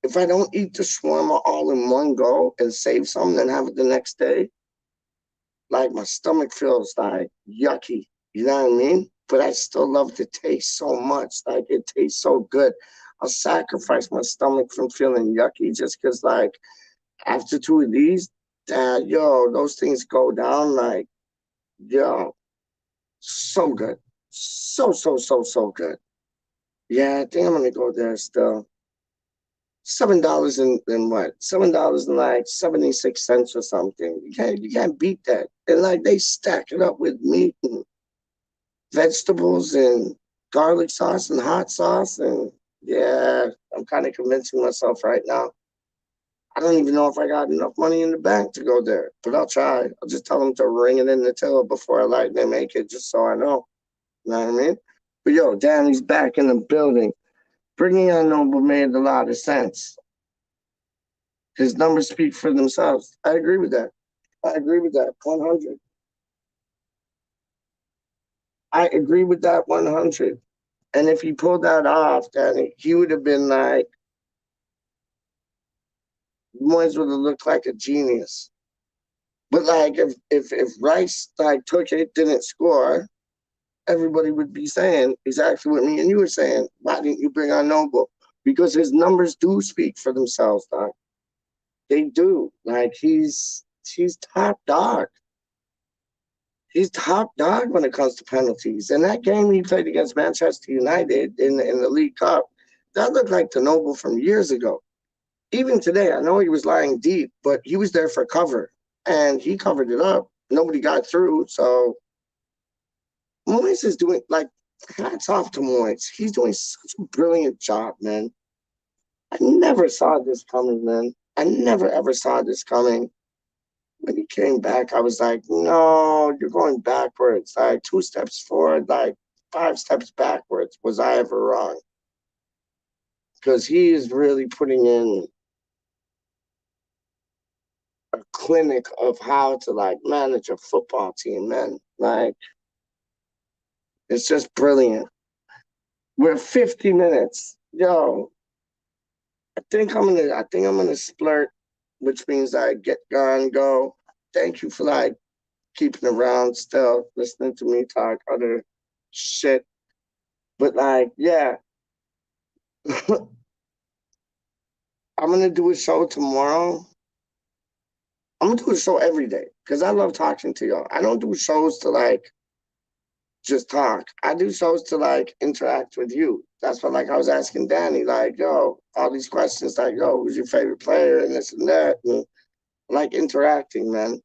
if I don't eat the shawarma all in one go and save some and have it the next day, like my stomach feels like yucky. You know what I mean? But I still love the taste so much. Like it tastes so good. I'll sacrifice my stomach from feeling yucky just because, like, after 2 of these, yo, those things go down like, yo, so good. So good. Yeah, I think I'm gonna go there still. $7 and what? $7 and like 76 cents or something. You can't beat that. And like they stack it up with meat and vegetables and garlic sauce and hot sauce. And yeah, I'm kind of convincing myself right now. I don't even know if I got enough money in the bank to go there, but I'll try. I'll just tell them to ring it in the till before they make it, just so I know. You know what I mean? But yo, Danny's back in the building. Bringing on Noble made a lot of sense. His numbers speak for themselves. I agree with that. I agree with that 100. I agree with that 100. And if he pulled that off, then he would have been like, Moyes would have looked like a genius. But like, if Rice like took it, didn't score, everybody would be saying exactly what me and you were saying. Why didn't you bring on Noble? Because his numbers do speak for themselves, Doc. They do. Like he's top dog. He's top dog when it comes to penalties. And that game he played against Manchester United in the League Cup, that looked like the Noble from years ago. Even today, I know he was lying deep, but he was there for cover. And he covered it up. Nobody got through. So Moyes is doing, like, hats off to Moyes. He's doing such a brilliant job, man. I never saw this coming, man. I never, ever saw this coming. When he came back, I was like, no, you're going backwards. Like 2 steps forward, like 5 steps backwards. Was I ever wrong? Because he is really putting in a clinic of how to like manage a football team, man. Like it's just brilliant. We're 50 minutes. Yo, I think I'm gonna splurt, which means I get gone, go. Thank you for like keeping around still, listening to me talk other shit. But like, yeah, I'm gonna do a show tomorrow. I'm gonna do a show every day because I love talking to y'all. I don't do shows to like just talk. I do shows to like interact with you. That's what like I was asking Danny, like, yo, all these questions, like, yo, who's your favorite player and this and that. And I like interacting, man.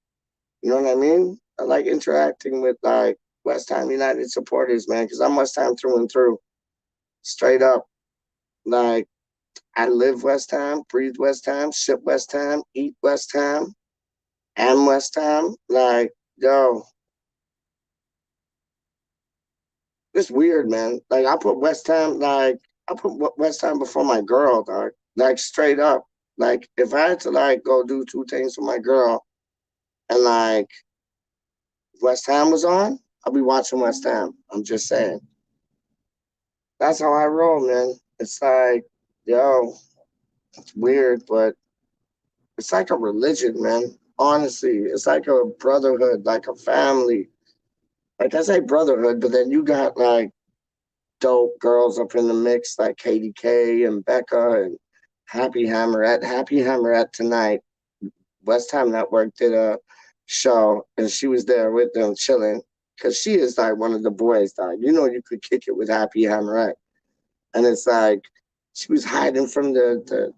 You know what I mean? I like interacting with like West Ham United supporters, man, because I'm West Ham through and through. Straight up. Like I live West Ham, breathe West Ham, ship West Ham, eat West Ham, am West Ham. Like, yo, it's weird, man. Like I put West Ham, like I put West Ham before my girl, dog. Like straight up. Like if I had to like go do two things with my girl and like West Ham was on, I'll be watching West Ham. I'm just saying. That's how I roll, man. It's like, yo, it's weird, but it's like a religion, man. Honestly, it's like a brotherhood, like a family. Like I say brotherhood, but then you got like dope girls up in the mix like KDK and Becca and Happy Hammerette. Happy Hammerette tonight. West Ham Network did a show and she was there with them chilling because she is like one of the boys. Like you know, you could kick it with Happy Hammerette, and it's like she was hiding from the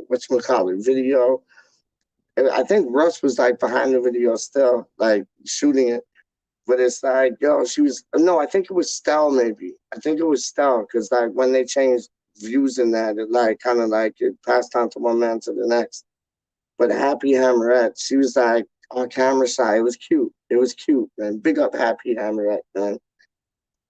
whatchamacallit video. And I think Russ was like behind the video still, like shooting it. But it's like, yo, she was no, I think it was Stell maybe. I think it was Stell because like when they changed views in that, it like kind of like it passed on to one man to the next. But Happy Hammerette, she was like on camera shy. It was cute. It was cute, man. Big up Happy Hammerette, man.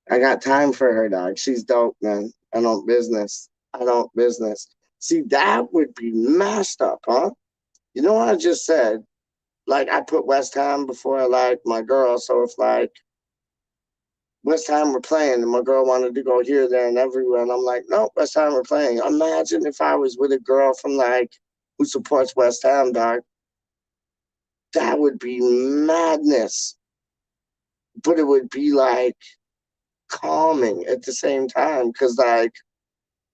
I got time for her, dog. She's dope, man. I don't business. I don't business. See, that would be mashed up, huh? You know what I just said? Like I put West Ham before I like my girl. So if like West Ham were playing and my girl wanted to go here, there, and everywhere, and I'm like, no, West Ham were playing. Imagine if I was with a girl from like who supports West Ham, dog. That would be madness. But it would be like calming at the same time. Cause like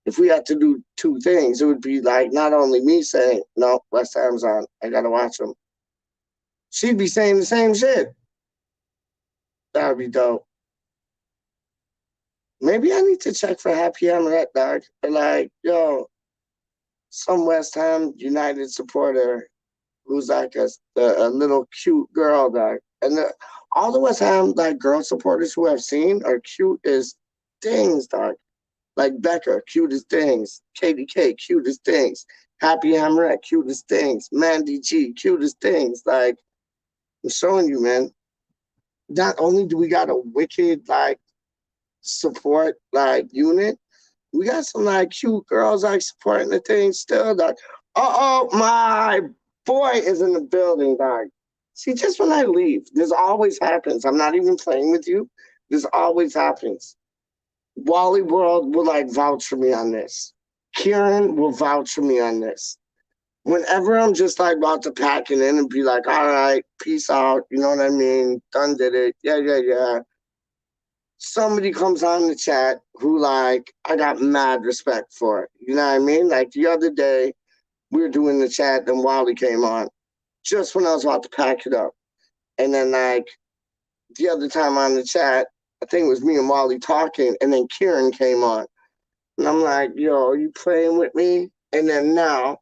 if we had to do two things, it would be like not only me saying, no, West Ham's on, I gotta watch them. She'd be saying the same shit. That would be dope. Maybe I need to check for Happy Hamlet, dog. Or like, yo, some West Ham United supporter who's like a little cute girl, dog. And all the West Ham like girl supporters who I've seen are cute as things, dog. Like Becca, cute as things. KDK, cute as things. Happy Hamlet, cute as things. Mandy G, cute as things. Like, I'm showing you, man. Not only do we got a wicked like support like unit, we got some like cute girls like supporting the thing still. Like, my boy is in the building, dog. See, just when I leave, this always happens. I'm not even playing with you. This always happens. Wally World will like vouch for me on this. Kieran will vouch for me on this. Whenever I'm just like about to pack it in and be like, all right, peace out, you know what I mean? Done did it. Yeah, yeah, yeah. Somebody comes on the chat who like I got mad respect for. You know what I mean? Like the other day, we were doing the chat, and Wally came on just when I was about to pack it up. And then like the other time on the chat, I think it was me and Wally talking, and then Kieran came on. And I'm like, yo, are you playing with me? And then now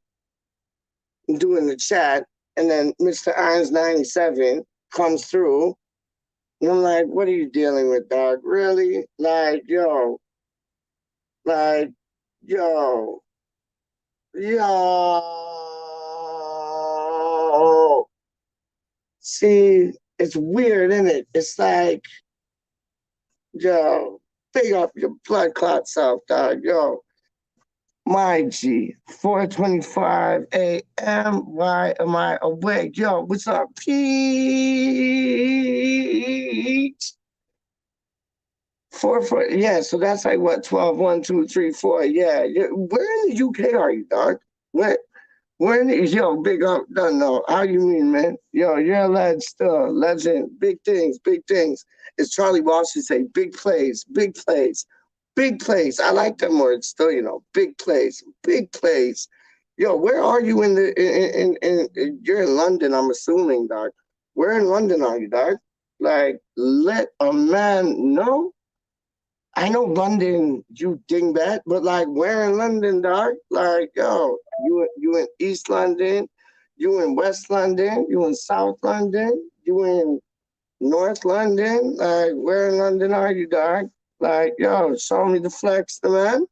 I'm doing the chat, and then Mr. Irons 97 comes through. And I'm like, what are you dealing with, dog? Really? Like, yo, yo. See, it's weird, isn't it? It's like, yo, big up your blood clot self, dog. Yo, my G, 4:25 a.m. Why am I awake? Yo, what's up, Pete? 4, yeah, so that's like what, 12, 1, 2, 3, 4. Yeah, yeah. Where in the UK are you, dog? Where in the, yo, big up, don't know. How you mean, man? Yo, you're a legend still, legend. Big things, big things. As Charlie Walsh would say, big plays, Big place. I like them words still, you know. Big place. Big place. Yo, where are you in the you're in London, I'm assuming, dog. Where in London are you, dog? Like, let a man know. I know London, you dingbat, but like, where in London, dog? Like, yo, you in East London, you in West London, you in South London, you in North London. Like, where in London are you, dog? Like, yo, show me the flex, the man.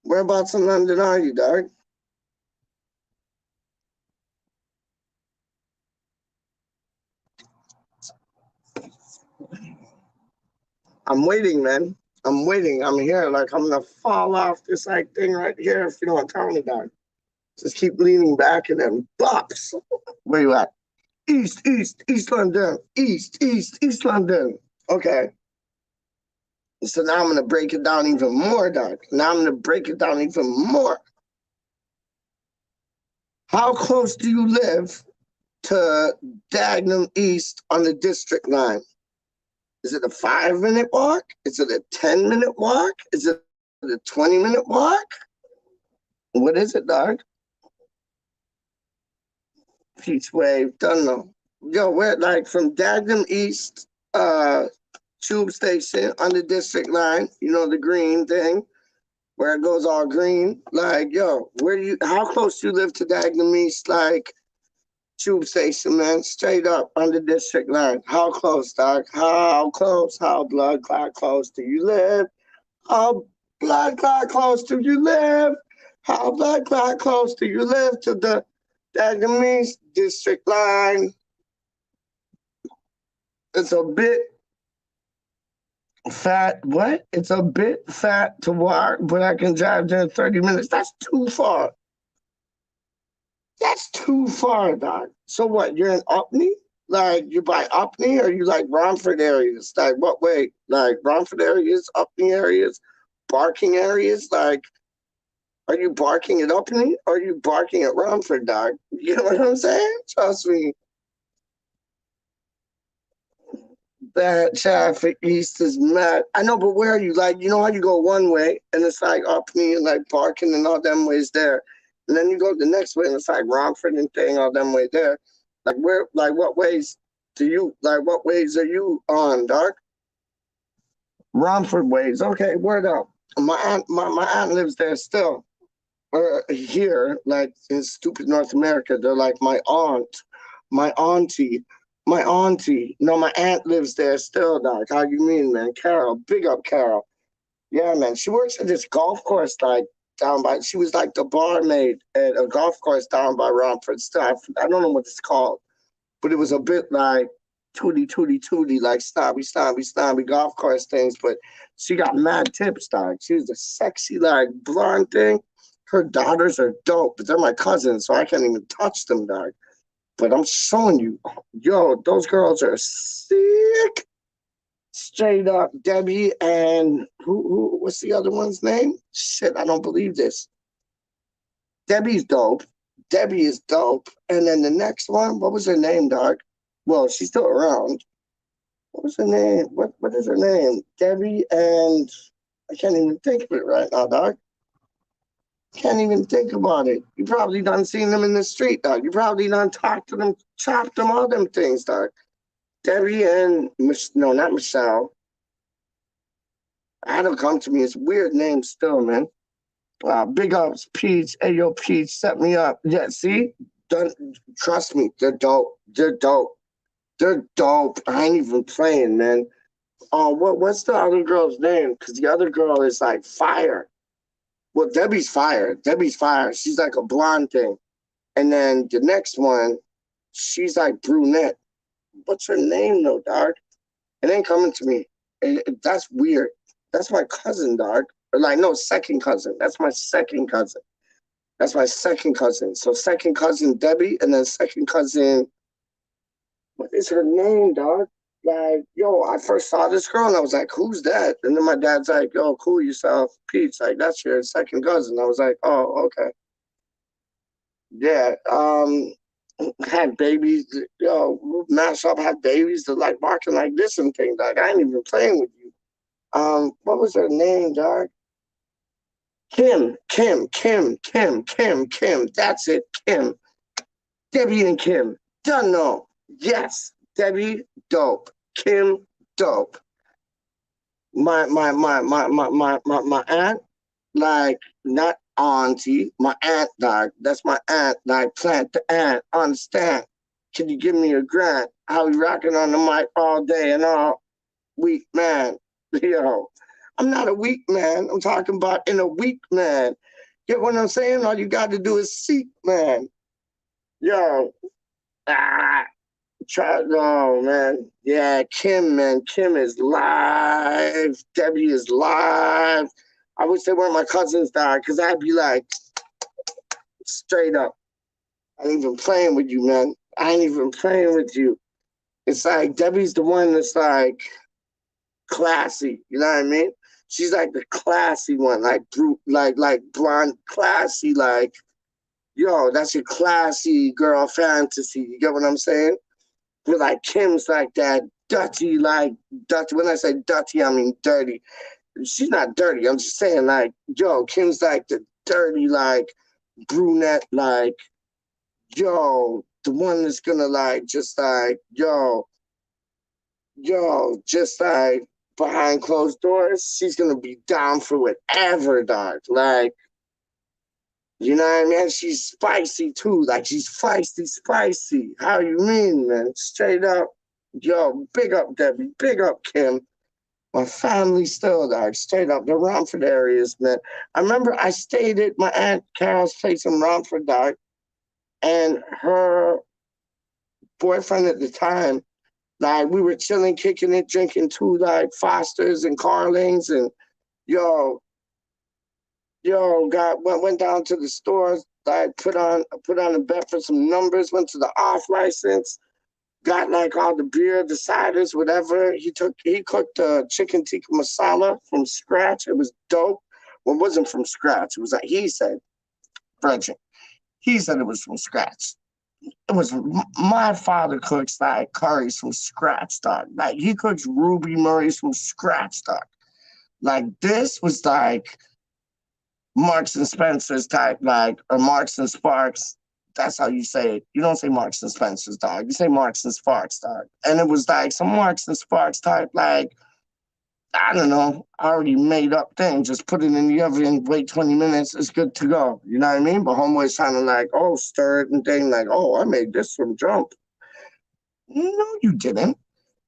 Whereabouts in London are you, dog? I'm waiting, man. I'm waiting. I'm here. Like, I'm gonna fall off this like thing right here if you don't tell me, dog. Just keep leaning back and then bops. Where you at? East London. East London. Okay. So now I'm gonna break it down even more, dog. Now I'm gonna break it down even more. How close do you live to Dagenham East on the district line? Is it a 5 minute walk? Is it a 10 minute walk? Is it a 20 minute walk? What is it, dog? Peach Wave, don't know. Yo, we're like from Dagenham East tube station on the district line, you know, the green thing where it goes all green. Like, yo, where do you how close do you live to Dagenham East, like tube station, man? Straight up on the district line. How close, dog? How close? How blood clot close do you live? How blood clot close do you live? How blood clot close do you live to the Dagenham East district line? It's a bit fat. What? It's a bit fat to walk, but I can drive there in 30 minutes. That's too far. That's too far, dog. So what? You're in Upney? Like you by Upney, or you like Romford areas? Like what way? Like Romford areas, Upney areas, barking areas? Like, are you barking at Upney or are you barking at Romford, dog? You know what I'm saying? Trust me. That traffic east is mad. I know, but where are you? Like, you know how you go one way and it's like Upney and like barking and all them ways there. And then you go the next way and it's like Romford and thing all them way there. Like where like what ways do you like what ways are you on, Dark? Romford ways. Okay, word up. My aunt lives there still. Or here, like in stupid North America, they're like my aunt, my auntie, my auntie. No, my aunt lives there still, Doc. How you mean, man? Carol, big up Carol. Yeah, man. She works at this golf course, like down by. She was like the barmaid at a golf course down by Romford. Stuff. I don't know what it's called, but it was a bit like tooty, like snobby golf course things. But she got mad tips, dog. She was a sexy, like blonde thing. Her daughters are dope, but they're my cousins, so I can't even touch them, dog. But I'm showing you, yo, those girls are sick. Straight up, Debbie and what's the other one's name? Shit, I don't believe this. Debbie's dope. Debbie is dope. And then the next one, what was her name, dog? Well, she's still around. What was her name? What is her name? Debbie and I can't even think of it right now, dog. Can't even think about it. You probably done seen them in the street, dog. You probably done talked to them, chopped them, all them things, dog. Debbie and no, not Michelle. That'll come to me. It's a weird name still, man. Big ups, Peach. Hey, yo, Peach, set me up. Yeah, see? Done, trust me, they're dope. They're dope. They're dope. I ain't even playing, man. What's the other girl's name? Because the other girl is like fire. Well, Debbie's fire. Debbie's fire. She's like a blonde thing. And then the next one, she's like brunette. What's her name though, dog? It ain't coming to me. That's weird. That's my cousin, dog. Or like, no, second cousin. That's my second cousin. That's my second cousin. So second cousin Debbie, and then second cousin, what is her name, dog? Like, yo, I first saw this girl and I was like, who's that? And then my dad's like, yo, cool yourself, Pete. Like, that's your second cousin. I was like, oh, okay. Yeah. Had babies, yo, mash up, had babies that like barking like this and things. Like, I ain't even playing with you. What was her name, dog? Kim. That's it, Kim. Debbie and Kim. Don't know. Yes, Debbie, dope. Kim, dope. My aunt, like, not auntie, my aunt, dog. That's my aunt, like, plant the aunt. Understand? Can you give me a grant? How we rocking on the mic all day and all week, man? Yo, I'm not a weak man. I'm talking about in a weak man. Get what I'm saying? All you got to do is seek, man. Yo, ah, try. Oh man, yeah, Kim, man. Kim is live. Debbie is live. I wish they weren't my cousins, dog, because I'd be like, straight up. I ain't even playing with you, man. I ain't even playing with you. It's like Debbie's the one that's like classy. You know what I mean? She's like the classy one, like like blonde, classy, like, yo, that's your classy girl fantasy. You get what I'm saying? But like Kim's like that dirty, like dirty. When I say dirty, I mean dirty. She's not dirty. I'm just saying, like, yo, Kim's like the dirty, like, brunette, like, yo, the one that's gonna like just like, just like behind closed doors, she's gonna be down for whatever, dog. Like, you know what I mean? She's spicy too. Like, she's feisty, spicy. How you mean, man? Straight up. Yo, big up Debbie. Big up Kim. My family still, dog. Straight up. The Romford areas, man. I remember I stayed at my Aunt Carol's place in Romford, dog. And her boyfriend at the time, like, we were chilling, kicking it, drinking two, like, Fosters and Carlings. And, yo, went down to the stores, like, put on a bet for some numbers, went to the off license, got like all the beer, the ciders, whatever. He cooked chicken tikka masala from scratch. It was dope. Well, it wasn't from scratch. It was like he said, Virgin. He said it was from scratch. It was my father cooks like curries from scratch, dog. Like, he cooks Ruby Murray's from scratch, dog. Like, this was like Marks and Spencer's type, like, or Marks and Sparks. That's how you say it. You don't say Marks and Spencer's, dog. You say Marks and Sparks, dog. And it was like some Marks and Sparks type, like, I don't know, already made up thing. Just put it in the oven, wait 20 minutes, it's good to go. You know what I mean? But homeboy's trying to like, oh, stir it and thing, like, oh, I made this from jump. No, you didn't.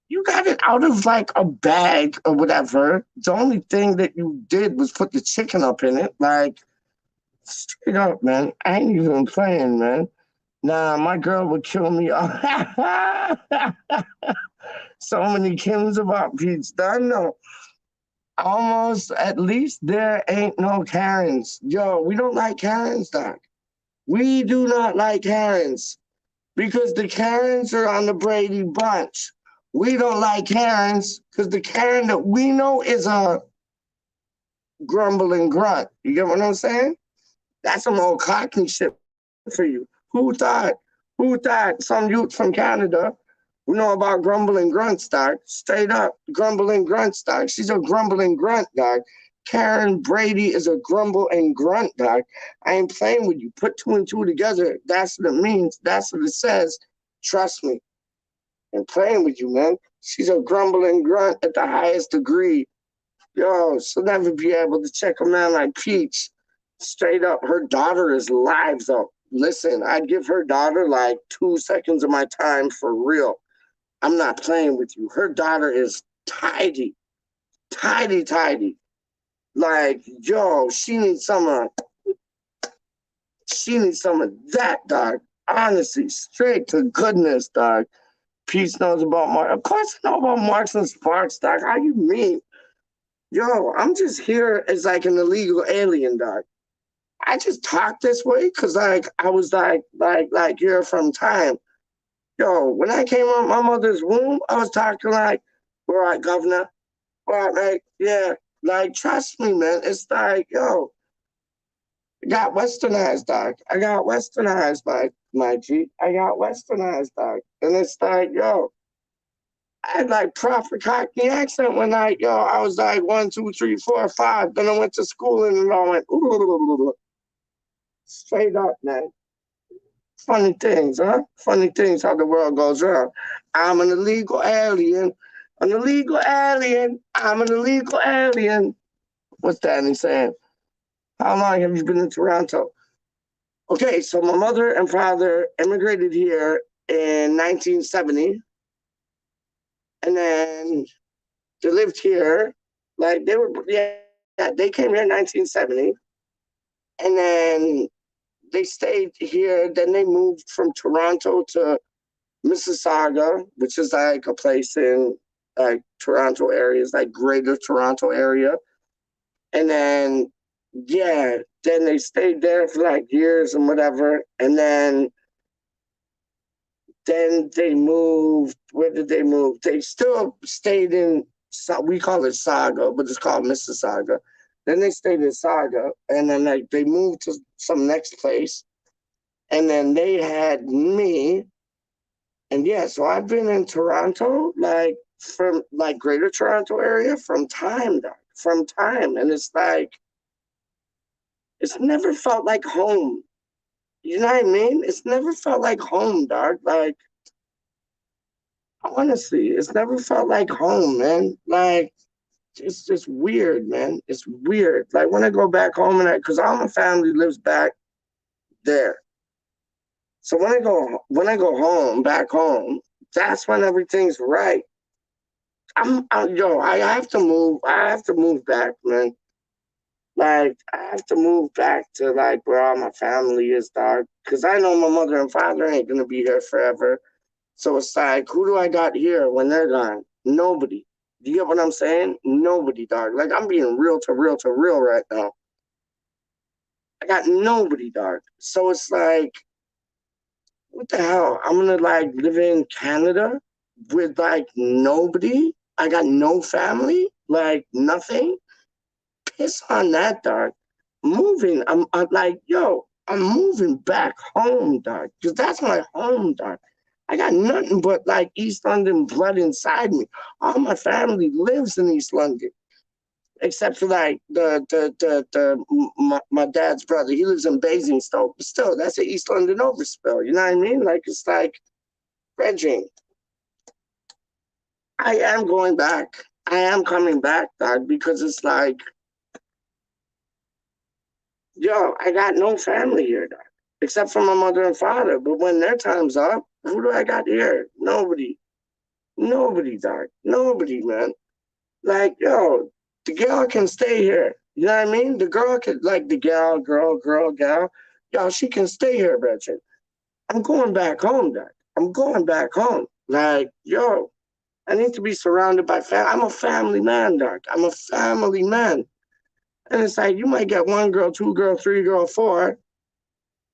You got it out of like a bag or whatever. The only thing that you did was put the chicken up in it. Like, straight up, man. I ain't even playing, man. Nah, my girl would kill me. So many Kims about Pete's done. No, almost at least there ain't no Karens. Yo, we don't like Karens, Doc. We do not like Karens because the Karens are on the Brady Bunch. We don't like Karens because the Karen that we know is a grumbling grunt. You get what I'm saying? That's some old cockney shit for you. Who thought some youth from Canada who know about grumbling grunts, dog? Straight up, grumbling grunts, dog. She's a grumbling grunt, dog. Karen Brady is a grumble and grunt, dog. I ain't playing with you. Put two and two together. That's what it means. That's what it says. Trust me. I'm playing with you, man. She's a grumbling grunt at the highest degree. Yo, she'll never be able to check a man like Peach. Straight up, her daughter is live though. Listen, I'd give her daughter like 2 seconds of my time for real. I'm not playing with you. Her daughter is tidy, tidy. Like, yo, she needs some of that, dog. Honestly, straight to goodness, dog. Peace knows about Mark. Of course I know about Marks and Sparks, dog. How you mean? Yo, I'm just here as like an illegal alien, dog. I just talk this way because like I was like here from time. Yo, when I came out my mother's womb, I was talking like, all right, governor. All right, like, yeah. Like, trust me, man. It's like, yo, I got westernized, dog. I got westernized, my G. I got westernized, dog. And it's like, yo, I had like proper Cockney accent when I was like 1, 2, 3, 4, 5. Then I went to school and I went, ooh, straight up, man. Funny things, huh? Funny things how the world goes around. I'm an illegal alien. An illegal alien. I'm an illegal alien. What's Danny saying? How long have you been in Toronto? Okay, so my mother and father immigrated here in 1970, and then they lived here. Like they came here in 1970, and then they stayed here. Then they moved from Toronto to Mississauga, which is like a place in like Toronto areas, like Greater Toronto area, and then yeah, then they stayed there for like years and whatever, and then they moved. Where did they move? They still stayed in. We call it Saga, but it's called Mississauga. Then they stayed in Saga, and then like they moved to some next place, and then they had me. And yeah, so I've been in Toronto, like from like Greater Toronto area from time, dog, from time, and it's like it's never felt like home. You know what I mean? It's never felt like home, dog. Like honestly, it's never felt like home, man. Like it's just weird, man. It's weird. Like when I go back home and because all my family lives back there. So when I go home, back home, that's when everything's right. I have to move. I have to move back, man. Like I have to move back to like where all my family is, dog. Cause I know my mother and father ain't gonna be here forever. So it's like, who do I got here when they're gone? Nobody. Do you get what I'm saying? Nobody, dog. Like I'm being real to real to real right now. I got nobody, dog. So it's like, what the hell? I'm gonna like live in Canada with like nobody. I got no family, like nothing. Piss on that, dog. Moving. I'm like, yo, I'm moving back home, dog. Because that's my home, dog. I got nothing but like East London blood inside me. All my family lives in East London, except for like my dad's brother. He lives in Basingstoke, but still, that's an East London overspill. You know what I mean? Like it's like, Reggie, I am going back. I am coming back, dog, because it's like, yo, I got no family here, dog, except for my mother and father. But when their time's up, who do I got here? Nobody. Nobody, dog. Nobody, man. Like, yo, the girl can stay here. You know what I mean? The girl could, like, the gal. Yo, she can stay here, Bridget. I'm going back home, dog. I'm going back home. Like, yo, I need to be surrounded by family. I'm a family man, dog. I'm a family man. And it's like, you might get one girl, two girl, three girl, four.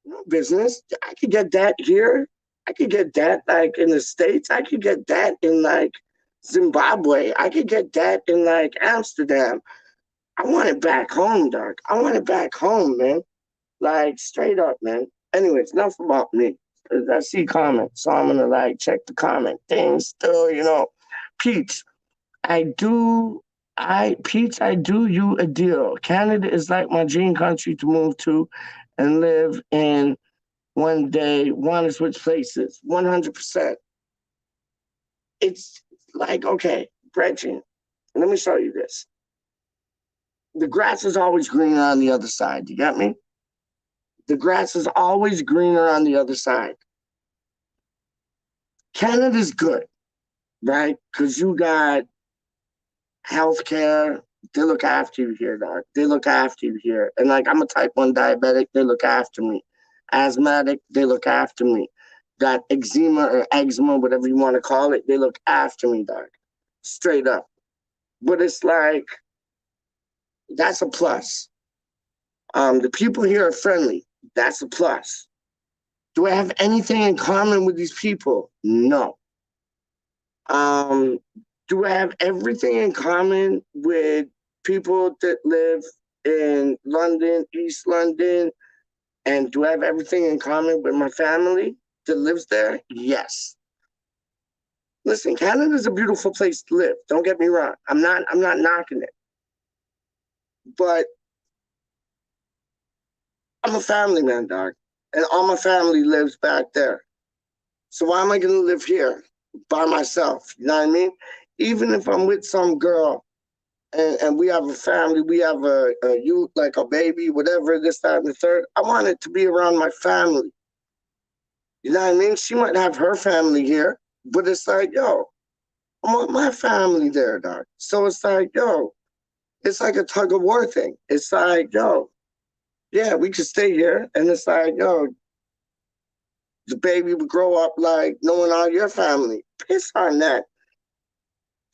No business. I could get that here. I could get that like in the States. I could get that in like Zimbabwe. I could get that in like Amsterdam. I want it back home, dog. I want it back home, man. Like straight up, man. Anyways, enough about me. I see comments, so I'm gonna like check the comment things. Still, Peach. I do you a deal. Canada is like my dream country to move to and live in one day. Want to switch places. 100%. It's like, okay, Gretchen, let me show you this. The grass is always greener on the other side. You got me? The grass is always greener on the other side. Canada's good, right? Because you got healthcare. They look after you here, dog. They look after you here. And like, I'm a type 1 diabetic. They look after me. Asthmatic, they look after me. Got eczema or eczema, whatever you want to call it. They look after me, dog. Straight up. But it's like, that's a plus. The people here are friendly. That's a plus. Do I have anything in common with these people? No. Do I have everything in common with people that live in London, East London? And do I have everything in common with my family that lives there? Yes. Listen, Canada's a beautiful place to live. Don't get me wrong. I'm not knocking it. But I'm a family man, dog. And all my family lives back there. So why am I gonna live here by myself? You know what I mean? Even if I'm with some girl and we have a family, we have a youth, like a baby, whatever, this, that, and the third, I want it to be around my family. You know what I mean? She might have her family here, but it's like, yo, I want my family there, dog. So it's like, yo, it's like a tug of war thing. It's like, yo, yeah, we could stay here. And it's like, yo, the baby would grow up like knowing all your family. Piss on that.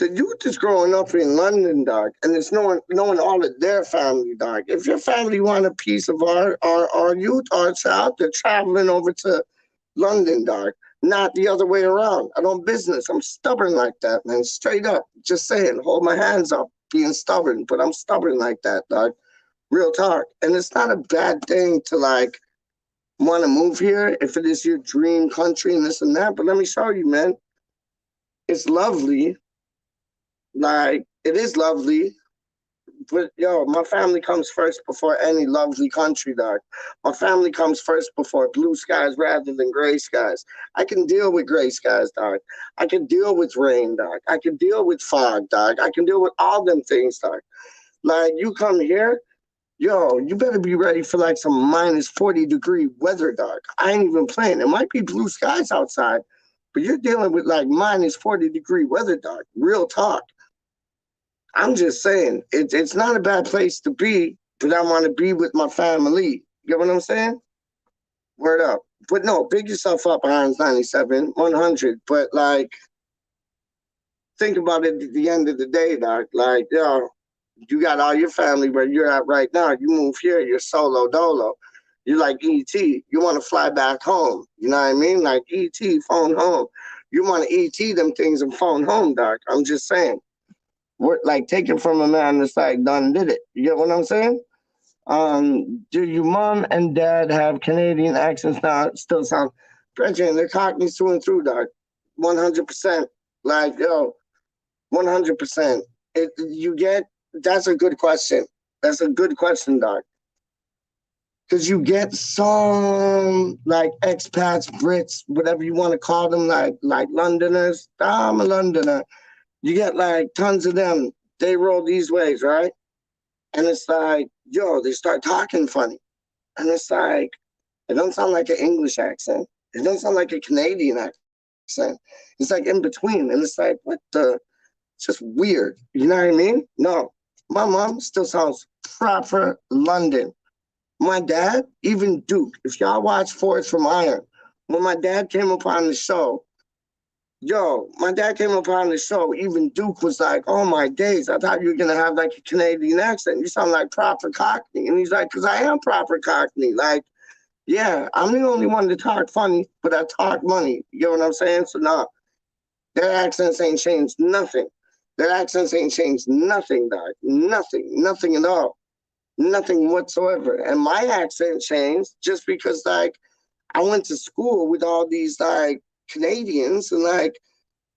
The youth is growing up in London, dog, and it's knowing all of their family, dog. If your family want a piece of our youth, our child, they're traveling over to London, dog. Not the other way around. I don't business. I'm stubborn like that, man. Straight up. Just saying, hold my hands up being stubborn, but I'm stubborn like that, dog. Real talk. And it's not a bad thing to like want to move here if it is your dream country and this and that. But let me show you, man. It's lovely. Like, it is lovely. But yo, my family comes first before any lovely country, dog. My family comes first before blue skies rather than gray skies. I can deal with gray skies, dog. I can deal with rain, dog. I can deal with fog, dog. I can deal with all them things, dog. Like, you come here, yo, you better be ready for like some minus 40-degree weather, dog. I ain't even playing. It might be blue skies outside, but you're dealing with like minus 40-degree weather, dog. Real talk. I'm just saying, it's not a bad place to be, but I want to be with my family. You get what I'm saying? Word up. But no, big yourself up, Irons 97, 100. But like, think about it at the end of the day, dog. Like, yo, you got all your family where you're at right now. You move here, you're solo dolo. You're like E.T. You want to fly back home. You know what I mean? Like E.T. phone home. You want to E.T. them things and phone home, dog. I'm just saying. We're like taking from a man that's like done did it. You get what I'm saying? Do your mom and dad have Canadian accents now? Still sound Brethren, they're Cockneys through and through, dog. 100%. Like, yo, 100%. You get, that's a good question. That's a good question, dog. Because you get some like expats, Brits, whatever you want to call them, like Londoners. I'm a Londoner. You get like tons of them. They roll these ways, right? And it's like, yo, they start talking funny. And it's like, it don't sound like an English accent. It don't sound like a Canadian accent. It's like in between. And it's like, what the? It's just weird. You know what I mean? No. My mom still sounds proper London. My dad, even Duke, if y'all watch Forged from Iron, when my dad came upon the show, yo, my dad came upon the show, even Duke was like, oh my days, I thought you were gonna have like a Canadian accent. You sound like proper Cockney. And he's like, because I am proper Cockney. Like, yeah, I'm the only one to talk funny, but I talk money. You get what I'm saying? So nah, their accents ain't changed nothing. Their accents ain't changed nothing, dog. Nothing at all. Nothing whatsoever. And my accent changed just because like I went to school with all these like Canadians and like,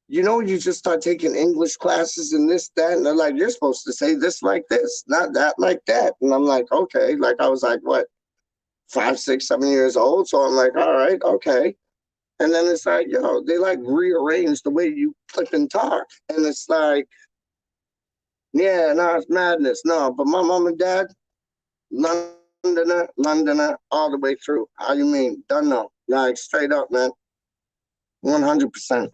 you know, you just start taking English classes and this, that, and they're like, you're supposed to say this like this, not that like that. And I'm like, okay. Like I was like, what, 5, 6, 7 years old? So I'm like, all right, okay. And then it's like, yo, they like rearrange the way you flip and talk. And it's like, yeah, no, it's madness. No, but my mom and dad, Londoner, all the way through. How you mean? Don't know. Like straight up, man. 100%,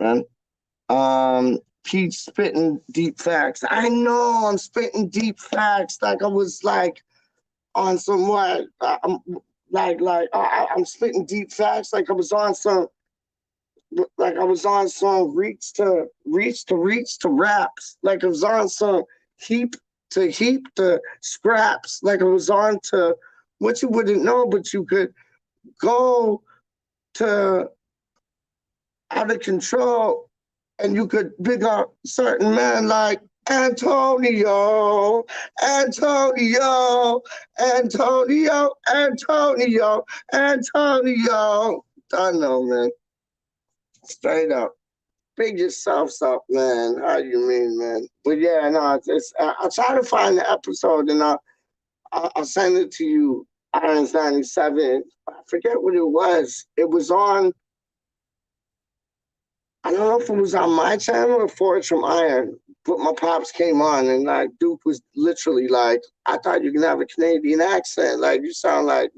man. Pete spitting deep facts. I know I'm spitting deep facts. Like I was like on some what? I'm spitting deep facts. Like I was on some. Like I was on some reach to raps. Like I was on some heap to scraps. Like I was on to what you wouldn't know, but you could go to out of control and you could pick up certain men like Antonio, Antonio, Antonio, Antonio. I know, man. Straight up. big yourself up, man. How you mean, man? But yeah, no, I'll try to find the episode and I'll send it to you. Irons 97. I forget what it was. It was on, I don't know if it was on my channel or Forge from Iron, but my pops came on and like Duke was literally like, I thought you can have a Canadian accent. Like you sound like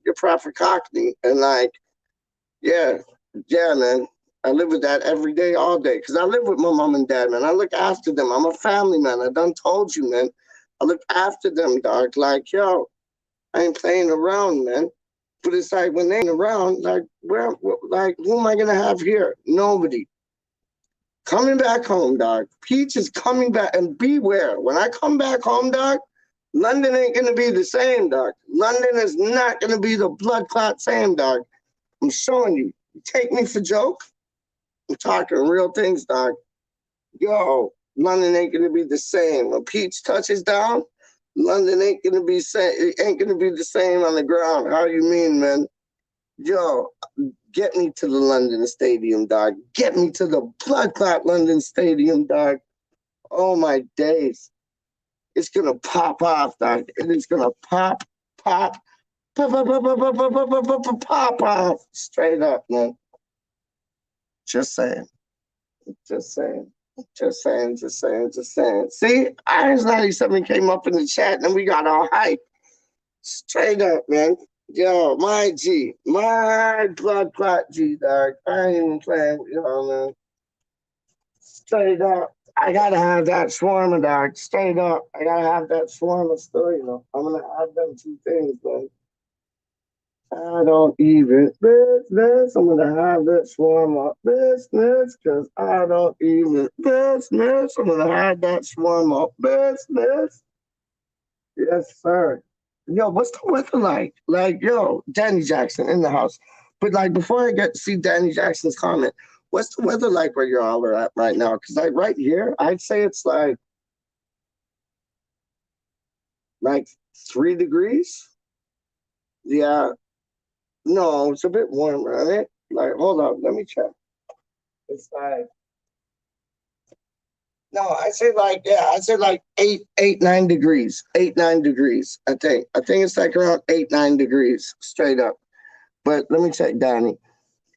you're Prophet Cockney. And like, yeah, yeah, man. I live with that every day, all day. Cause I live with my mom and dad, man. I look after them. I'm a family man. I done told you, man. I look after them, dog. Like, yo, I ain't playing around, man. But it's like when they ain't around, like like who am I gonna have here? Nobody. Coming back home, dog. Peach is coming back, and beware. When I come back home, dog, London ain't gonna be the same, dog. London is not gonna be the blood clot same, dog. I'm showing you. You take me for joke. I'm talking real things, dog. Yo, London ain't gonna be the same. When Peach touches down, London ain't gonna be the same on the ground. How you mean, man? Yo, get me to the London Stadium, dog. Get me to the blood clot London Stadium, dog. Oh my days. It's gonna pop off, dog. It is gonna pop, pop off. Straight up, man. Just saying. Just saying. Just saying. See, Irons 97 came up in the chat and we got all hype. Straight up, man. Yo, my G, my blood clot G, dog. I ain't even playing, man. Straight up. I gotta have that shawarma, dog. Straight up. I gotta have that shawarma still. I'm gonna have them two things, man. I don't even business. I'm gonna have that shawarma business, cause I don't even business. I'm gonna have that shawarma business. Yes, sir. Yo, what's the weather like? Like, yo, Danny Jackson in the house. But like, before I get to see Danny Jackson's comment, what's the weather like where you all are at right now? Because like right here, I'd say it's like 3 degrees. Yeah, no, it's a bit warmer, right? Like, hold on, let me check. It's like no, I said like 9 degrees, 9 degrees. I think it's like around 9 degrees straight up. But let me check, Danny.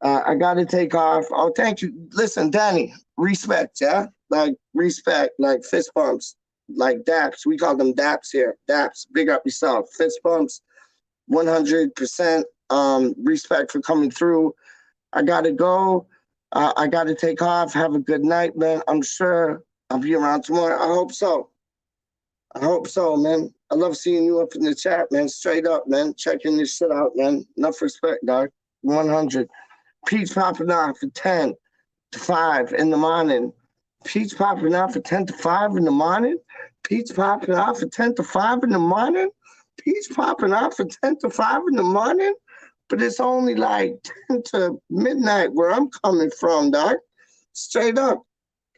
I got to take off. Oh, thank you. Listen, Danny, respect, yeah? Like, respect, like fist bumps, like daps. We call them daps here. Daps, big up yourself. Fist bumps, 100% respect for coming through. I got to go. I got to take off. Have a good night, man. I'm sure I'll be around tomorrow. I hope so. I hope so, man. I love seeing you up in the chat, man. Straight up, man. Checking this shit out, man. Enough respect, dog. 100. Peach popping off at 10 to 5 in the morning. Peach popping off at 10 to 5 in the morning. Peach popping off at 10 to 5 in the morning. Peach popping off at 10 to 5 in the morning. But it's only like 10 to midnight where I'm coming from, dog. Straight up.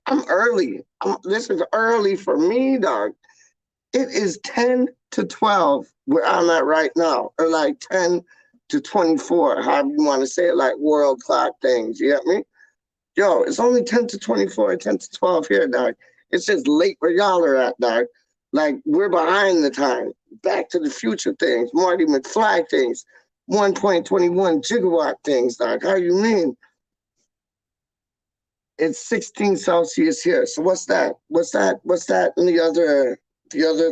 I'm early. This is early for me, dog. It is 10 to 12 where I'm at right now, or like 10 to 24, however you want to say it, like world clock things. You get me? Yo, it's only 10 to 24, 10 to 12 here, dog. It's just late where y'all are at, dog. Like, we're behind the time. Back to the future things, Marty McFly things, 1.21 gigawatt things, dog. How you mean? It's 16 Celsius here. So what's that? What's that in the other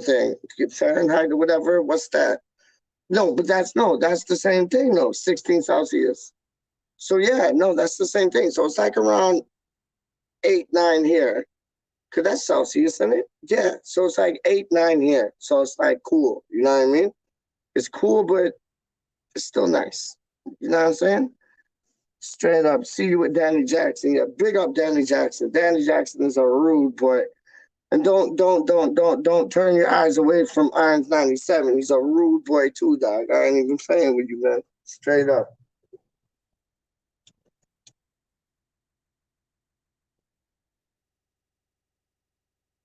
thing? Fahrenheit or whatever? What's that? No, but that's the same thing, no, 16 Celsius. So yeah, no, that's the same thing. So it's like around 8, 9 here. Cause that's Celsius, isn't it? Yeah. So it's like 8, 9 here. So it's like cool. You know what I mean? It's cool, but it's still nice. You know what I'm saying? Straight up. See you with Danny Jackson. Yeah, big up Danny Jackson. Danny Jackson is a rude boy. And don't turn your eyes away from Irons 97. He's a rude boy too, dog. I ain't even playing with you, man. Straight up.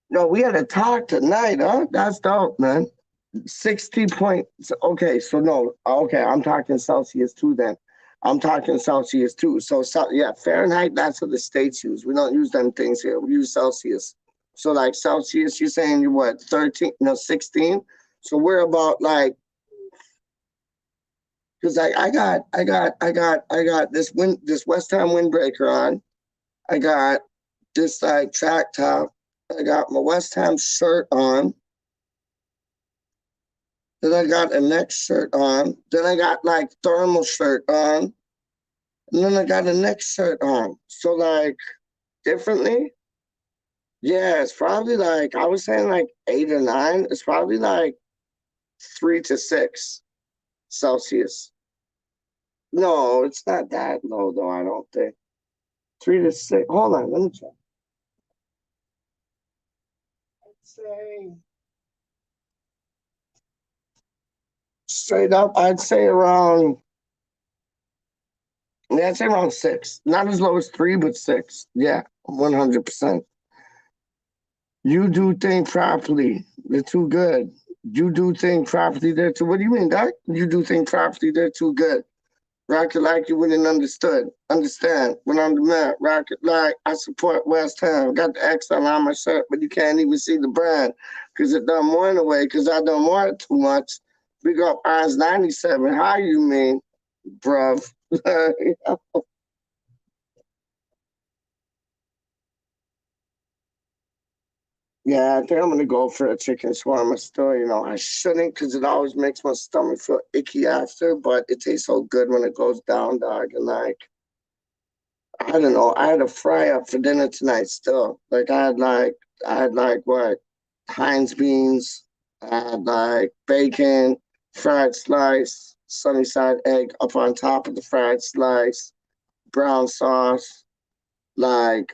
No, we had a talk tonight, huh? That's dope, man. 60 points. Okay, so no. Okay, I'm talking Celsius too then. I'm talking Celsius too. So, yeah, Fahrenheit, that's what the states use. We don't use them things here. We use Celsius. So like Celsius, you're saying you're what, 13, no, 16? So we're about like, because I got this West Ham windbreaker on. I got this like track top. I got my West Ham shirt on. Then I got a neck shirt on. Then I got like thermal shirt on. And then I got a neck shirt on. So like differently, yeah, it's probably like I was saying like 8 or 9. It's probably like 3 to 6 Celsius. No, it's not that low though, I don't think. 3 to 6. Hold on, let me check. I'd say straight up, I'd say around 6. Not as low as 3, but 6. Yeah, 100%. You do things properly. They're too good. You do things properly. They're too. What do you mean, Doc? You do things properly. They're too good. Rocket like you wouldn't understand. When I'm the man, rocket like I support West Ham. Got the XL on my shirt, but you can't even see the brand because it done more in a way because I don't want it too much. Big up Eyes 97. How you mean, bruv? Yeah, I think I'm gonna go for a chicken shawarma still. I shouldn't because it always makes my stomach feel icky after, but it tastes so good when it goes down, dog. And like, I don't know, I had a fry up for dinner tonight still. Like I had like what? Heinz beans, I had like bacon, fried slice, sunny side egg up on top of the fried slice, brown sauce, like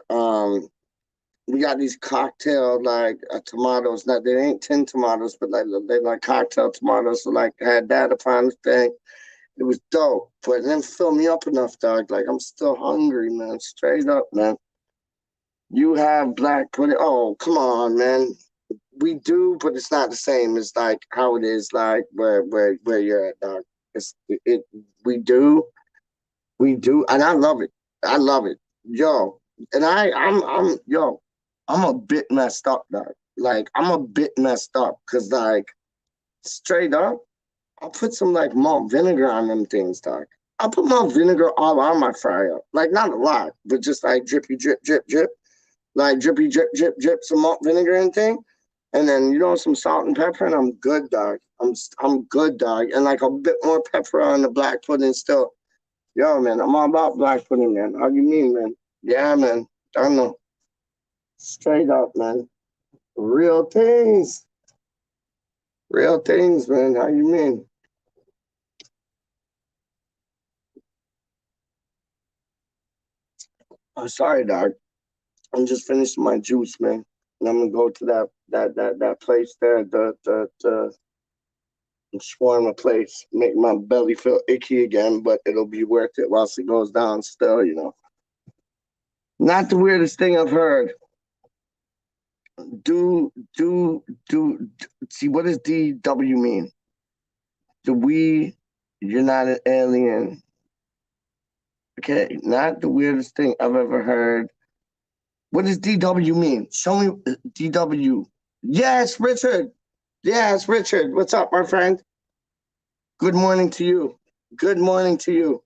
we got these cocktail like tomatoes. Now they ain't tin tomatoes, but like they like cocktail tomatoes. So like had that upon the thing. It was dope, but it didn't fill me up enough, dog. Like I'm still hungry, man. Straight up, man. You have black pudding. Oh, come on, man. We do, but it's not the same as like how it is like where you're at, dog. It we do, and I love it. I love it, yo. And I'm yo, I'm a bit messed up, dog. Like I'm a bit messed up because like straight up, I'll put some like malt vinegar on them things, dog. I'll put malt vinegar all on my fry up. Like not a lot, but just like drippy drip, drip, drip. Like drippy drip, drip, drip, some malt vinegar and thing. And then some salt and pepper, and I'm good, dog. I'm good, dog. And like a bit more pepper on the black pudding still. Yo, man, I'm all about black pudding, man. How you mean, man? Yeah, man. I know. Straight up, man. Real things. Real things, man. How you mean? Oh, sorry, dog. I'm just finishing my juice, man. And I'm gonna go to that place there, the shawarma place. Make my belly feel icky again, but it'll be worth it whilst it goes down still. Not the weirdest thing I've heard. See, what does DW mean? The we, you're not an alien. Okay, not the weirdest thing I've ever heard. What does DW mean? Show me DW. Yes, Richard. Yes, Richard. What's up, my friend? Good morning to you. Good morning to you.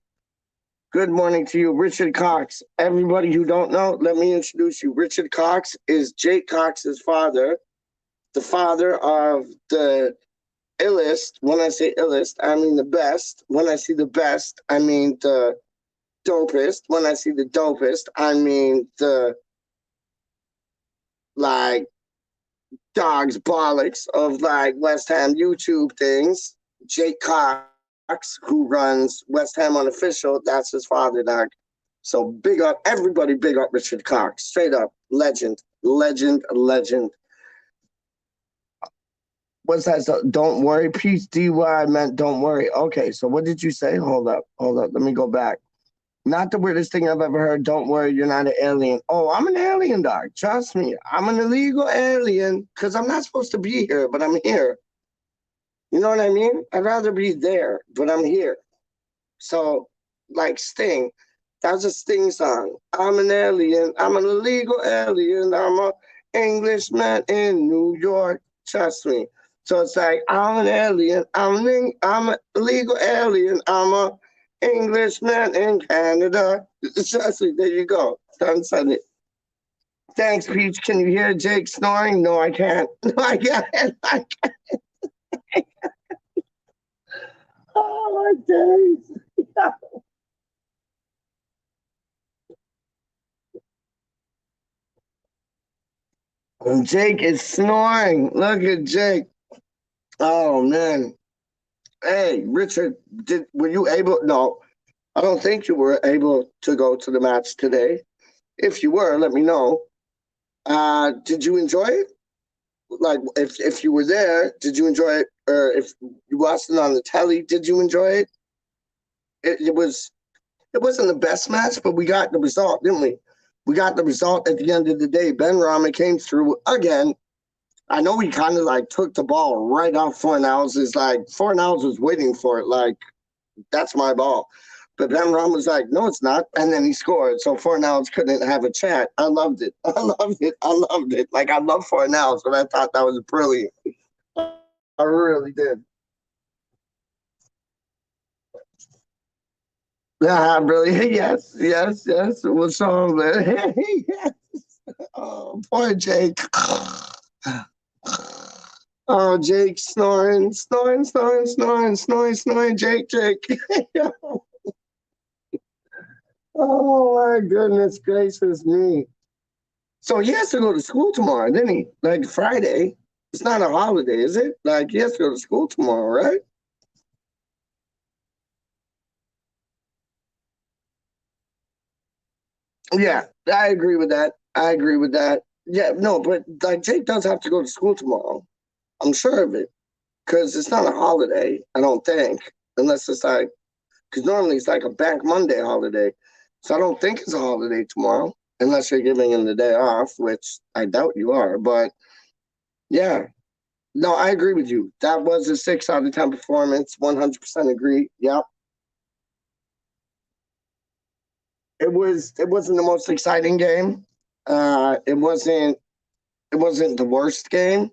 Good morning to you, Richard Cox. Everybody who don't know, let me introduce you. Richard Cox is Jake Cox's father, the father of the illest. When I say illest, I mean the best. When I see the best, I mean the dopest. When I see the dopest, I mean the like dogs bollocks of like West Ham YouTube things. Jake Cox, who runs West Ham Unofficial, that's his father, dog. So big up everybody, big up Richard Cox. Straight up, legend, legend, legend. What's that? So, don't worry, peace. DY meant don't worry. Okay, so what did you say? Hold up, hold up. Let me go back. Not the weirdest thing I've ever heard. Don't worry, you're not an alien. Oh, I'm an alien, dog. Trust me. I'm an illegal alien because I'm not supposed to be here, but I'm here. You know what I mean? I'd rather be there, but I'm here. So like Sting. That's a Sting song. I'm an alien. I'm an illegal alien. I'm a Englishman in New York. Trust me. So it's like I'm an alien. I'm an illegal alien. I'm a Englishman in Canada. Trust me. There you go. Done said it. Thanks, Peach. Can you hear Jake snoring? No, I can't. No, I can't. Oh my days. Jake is snoring. Look at Jake. Oh man. Hey, Richard, were you able? No, I don't think you were able to go to the match today. If you were, let me know. Did you enjoy it? Like, if you were there, did you enjoy it? Or if you watched it on the telly, did you enjoy it? It wasn't the best match, but we got the result, didn't we? We got the result at the end of the day. Ben Rama came through again. I know he kind of like took the ball right off Fornals. Is like Fornals was waiting for it. Like, that's my ball. But Ben Ram was like, no, it's not. And then he scored. So Fornals couldn't have a chat. I loved it. I loved it. I loved it. Like, I love Fornals, but I thought that was brilliant. I really did. Yeah, brilliant. Yes, yes, yes. What's wrong, man? Yes. Oh, poor Jake. Oh, Jake snoring, snoring, snoring, snoring, snoring, snoring, Jake, Jake. Oh my goodness gracious me. So he has to go to school tomorrow, didn't he? Like Friday. It's not a holiday, is it? Like he has to go to school tomorrow, right? Yeah, I agree with that. I agree with that. Yeah, no, but like Jake does have to go to school tomorrow. I'm sure of it. Because it's not a holiday, I don't think. Unless it's like, because normally it's like a Bank Monday holiday. So I don't think it's a holiday tomorrow, unless you're giving him the day off, which I doubt you are. But yeah, no, I agree with you. That was a 6 out of 10 performance. 100% agree. Yep. It wasn't the most exciting game. It wasn't the worst game.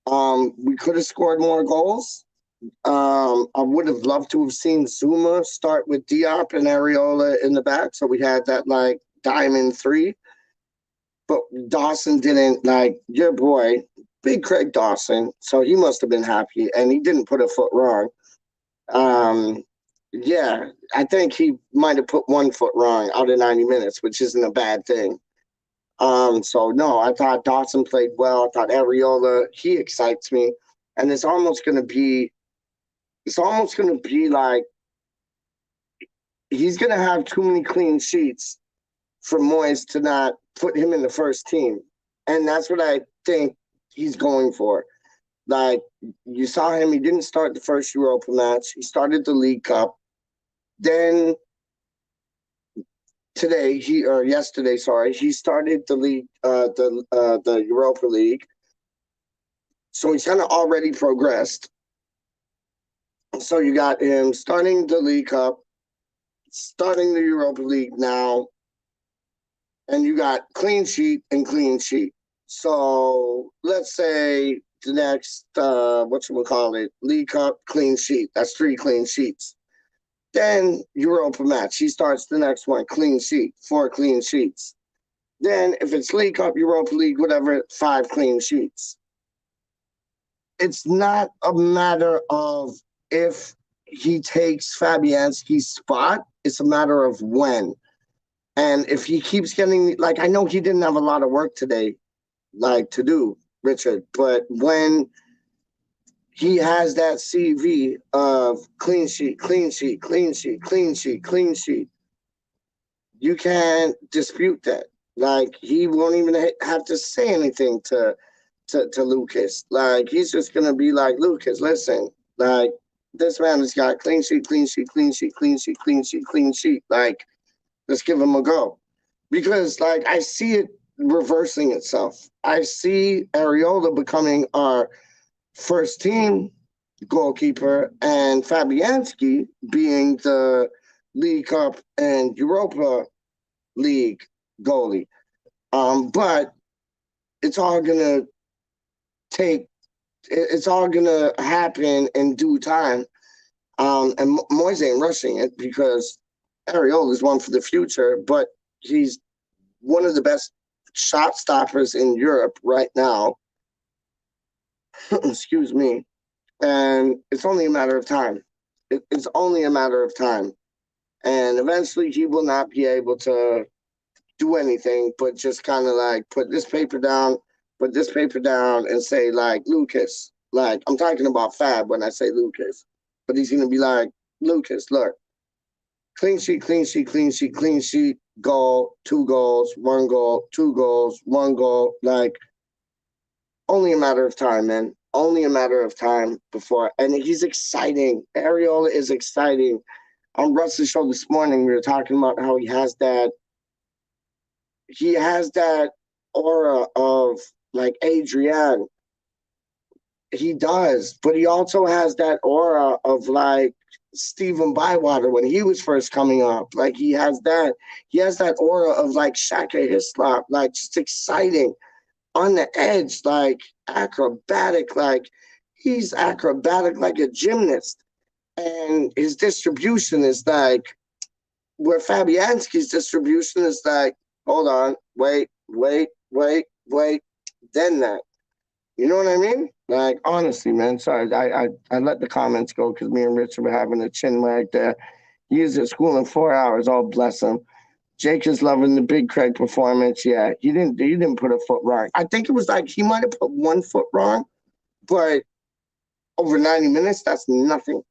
We could have scored more goals. I would have loved to have seen Zuma start with Diop and Areola in the back, so we had that like diamond three. But Dawson didn't like your boy, Big Craig Dawson. So he must have been happy, and he didn't put a foot wrong. Um, yeah, I think he might have put 1 foot wrong out of 90 minutes, which isn't a bad thing. So no, I thought Dawson played well. I thought Areola, he excites me, and it's almost gonna be like he's gonna have too many clean sheets for Moyes to not put him in the first team, and that's what I think he's going for. Like you saw him, he didn't start the first Europa match. He started the League Cup. Then today, he or yesterday, sorry, he started the Europa League. So he's kind of already progressed. So you got him starting the League Cup, starting the Europa League now, and you got clean sheet and clean sheet. So let's say the next what you call it, League Cup clean sheet. That's 3 clean sheets. Then Europa match. He starts the next one, clean sheet, 4 clean sheets. Then if it's League Cup, Europa League, whatever, 5 clean sheets. It's not a matter of if he takes Fabianski's spot. It's a matter of when. And if he keeps getting, like, I know he didn't have a lot of work today, like, to do, Richard, but when he has that CV of clean sheet, clean sheet, clean sheet, clean sheet, clean sheet, you can't dispute that. Like, he won't even have to say anything to Lucas. Like, he's just going to be like, Lucas, listen, like, this man has got clean sheet, clean sheet, clean sheet, clean sheet, clean sheet, clean sheet. Like, let's give him a go. Because, like, I see it reversing itself. I see Areola becoming our first team goalkeeper and Fabianski being League Cup and Europa League goalie. But it's all gonna take. It's all gonna happen in due time. And Moyes ain't rushing it because Ariel is one for the future, but he's one of the best shot stoppers in Europe right now. Excuse me. And it's only a matter of time. It's only a matter of time. And eventually he will not be able to do anything but just kind of like put this paper down, and say, like, Lucas. Like, I'm talking about Fab when I say Lucas. But he's going to be like, Lucas, look, clean sheet, clean sheet, clean sheet, clean sheet, goal, 2 goals, 1 goal, 2 goals, 1 goal. Like, only a matter of time, man. Only a matter of time before. And he's exciting. Ariola is exciting. On Russ's show this morning, we were talking about how he has that aura of, like, Adrian. He does, but he also has that aura of, like, Stephen Bywater when he was first coming up. Like, he has that aura of, like, Shaka Hislop, like, just exciting, on the edge, like, acrobatic, like, he's acrobatic like a gymnast. And his distribution is like, where Fabianski's distribution is like, hold on, wait, then that. You know what I mean? Like, honestly, man, sorry, I let the comments go because me and Richard were having a chin wag there. He is at school in 4 hours, oh, bless him. Jake is loving the Big Craig performance. Yeah, he didn't put a foot wrong. I think it was like he might have put 1 foot wrong, but over 90 minutes, that's nothing.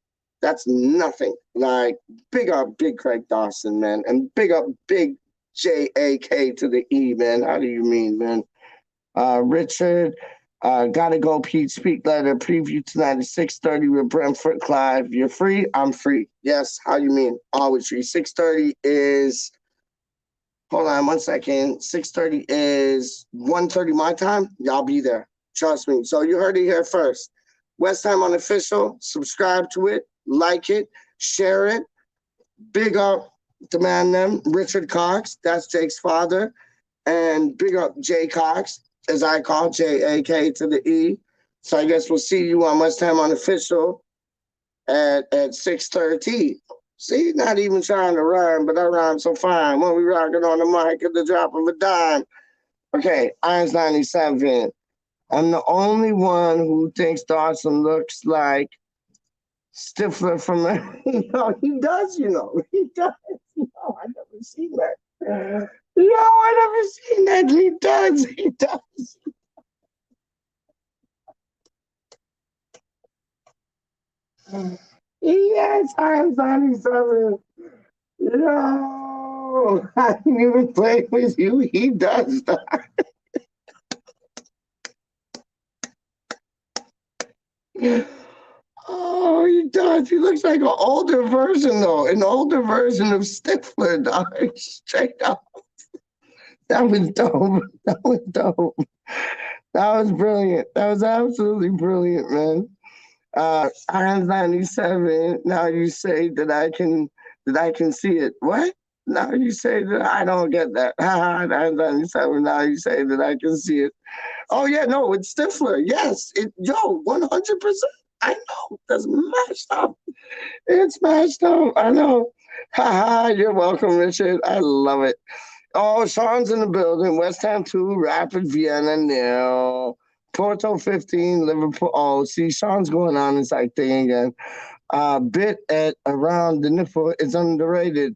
That's nothing. Like, big up Big Craig Dawson, man, and big up Big J-A-K to the E, man. How do you mean, man? Richard, gotta go, Pete. Speak letter preview tonight at 6:30 with Brentford Clive. You're free? I'm free. Yes. How you mean? Always free. 6:30 is. Hold on 1 second. 6:30 is 1:30 my time. Y'all be there. Trust me. So you heard it here first. West Ham Unofficial. Subscribe to it. Like it. Share it. Big up the man them. Richard Cox. That's Jake's father. And big up Jay Cox, as I call J-A-K to the E. So I guess we'll see you on West Ham Unofficial at 6:30. See, not even trying to rhyme, but I rhyme so fine when we rocking on the mic at the drop of a dime. Okay, Irons 97. I'm the only one who thinks Dawson looks like Stifler from he does, He does. No, I never seen that. No, I never seen that. He does. Yes, I'm 97. No, I didn't even play with you. He does that. Oh, he does. He looks like an older version, though. An older version of Stifler, dog. Straight up. That was dope. That was dope. That was brilliant. That was absolutely brilliant, man. Irons 97. Now you say that I can see it. What? Now you say that I don't get that. Irons 97. Now you say that I can see it. Oh yeah, no, it's Stifler. Yes, 100%. I know. That's mashed up. It's mashed up. I know. You're welcome, Richard. I love it. Oh, Sean's in the building. West Ham 2, Rapid Vienna 0. Porto 15, Liverpool. Oh, see, Sean's going on his like thing again. Bit at around the nipple is underrated.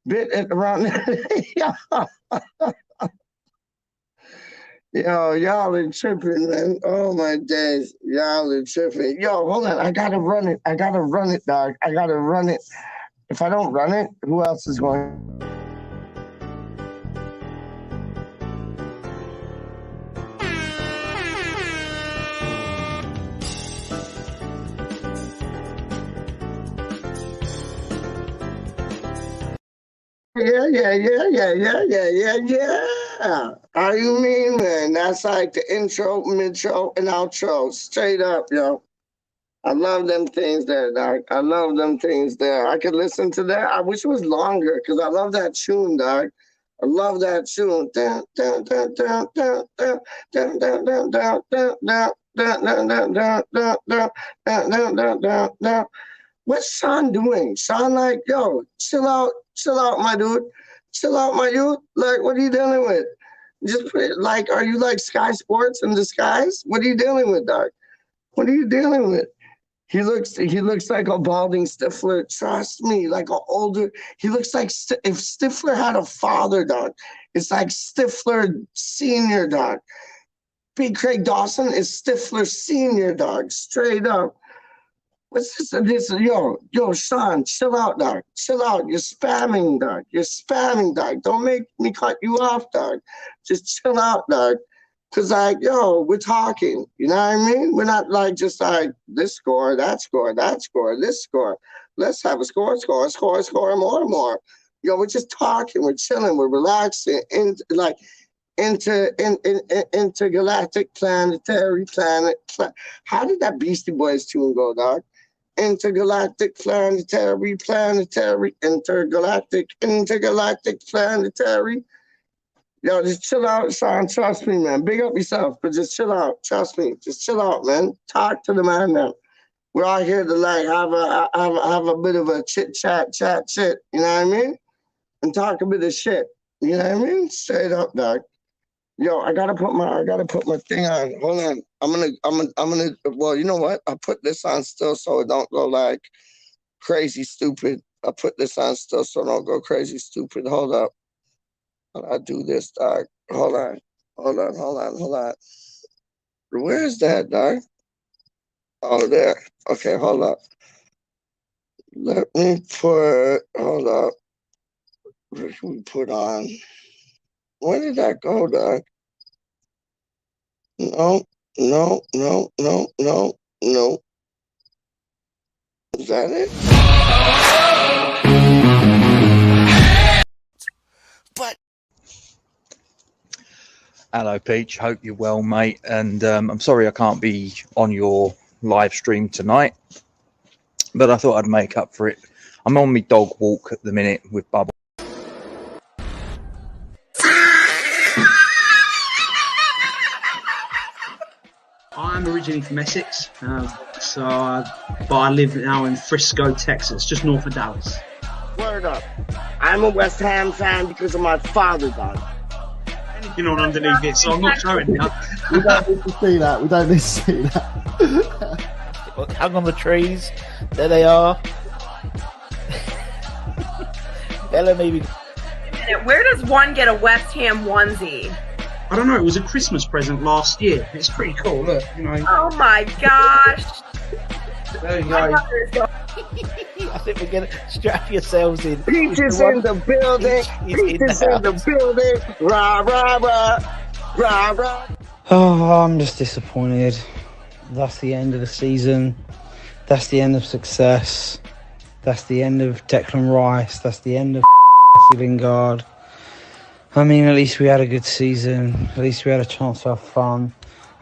Bit at around. Yo, y'all are tripping, man. Oh my days. Y'all are tripping. Yo, hold on. I gotta run it, dog. I gotta run it. If I don't run it, who else is going? Yeah. How you mean, man? That's like the intro, mid-show, and outro. Straight up, yo. I love them things there, dog. I love them things there. I could listen to that. I wish it was longer because I love that tune, dog. I love that tune. Down, down, down, down, down, down, down, down, down, down, down, down. Down, down, down, down, down, down, down, down, down, down, down. What's Sean doing? Sean, like, yo, chill out, my dude. Chill out, my dude. Like, what are you dealing with? Just like, are you like Sky Sports in disguise? What are you dealing with, dog? What are you dealing with? He looks like a balding Stifler. Trust me, like an older. He looks like if Stifler had a father, dog. It's like Stifler Senior, dog. Big Craig Dawson is Stifler Senior, dog. Straight up. What's this? Yo, Sean, chill out, dog. Chill out. You're spamming, dog. You're spamming, dog. Don't make me cut you off, dog. Just chill out, dog. Cause like, yo, we're talking. You know what I mean? We're not like just like this score, that score, that score, this score. Let's have a score, more. Yo, we're just talking. We're chilling. We're relaxing. And like intergalactic planetary planet. How did that Beastie Boys tune go, dog? Intergalactic planetary, intergalactic planetary. Yo, just chill out, Sean. Trust me, man. Big up yourself, but just chill out. Trust me. Just chill out, man. Talk to the man now. We're all here to like have a bit of a chat. You know what I mean? And talk a bit of shit. You know what I mean? Straight up, dog. Yo, I gotta put my thing on. Hold on. I'm gonna. Well, you know what? I put this on still so it don't go like crazy stupid. I put this on still so it don't go crazy stupid. Hold up. I do this, dog. Hold on. Where is that, dog? Oh, there. Okay, hold up. Let me put. Hold up. What can we put on? Where did that go, dog? No. Is that it? But hello, Peach. Hope you're well, mate. And I'm sorry I can't be on your live stream tonight, but I thought I'd make up for it. I'm on my dog walk at the minute with Bubble. I'm originally from Essex, but I live now in Frisco, Texas, just north of Dallas. Word up. I'm a West Ham fan because of my father, dog. Anything on underneath it, so I'm not showing you. We don't need to see that. Hung on the trees. There they are. Bellamy. Where does one get a West Ham onesie? I don't know, it was a Christmas present last year. It's pretty cool, look, you know. Oh my gosh. There you go. I think we're going to strap yourselves in. Peach is in the building. Peach is in the building. Rah, rah, rah. Rah, rah. Oh, I'm just disappointed. That's the end of the season. That's the end of success. That's the end of Declan Rice. That's the end of Lingard. I mean, at least we had a good season. At least we had a chance to have fun.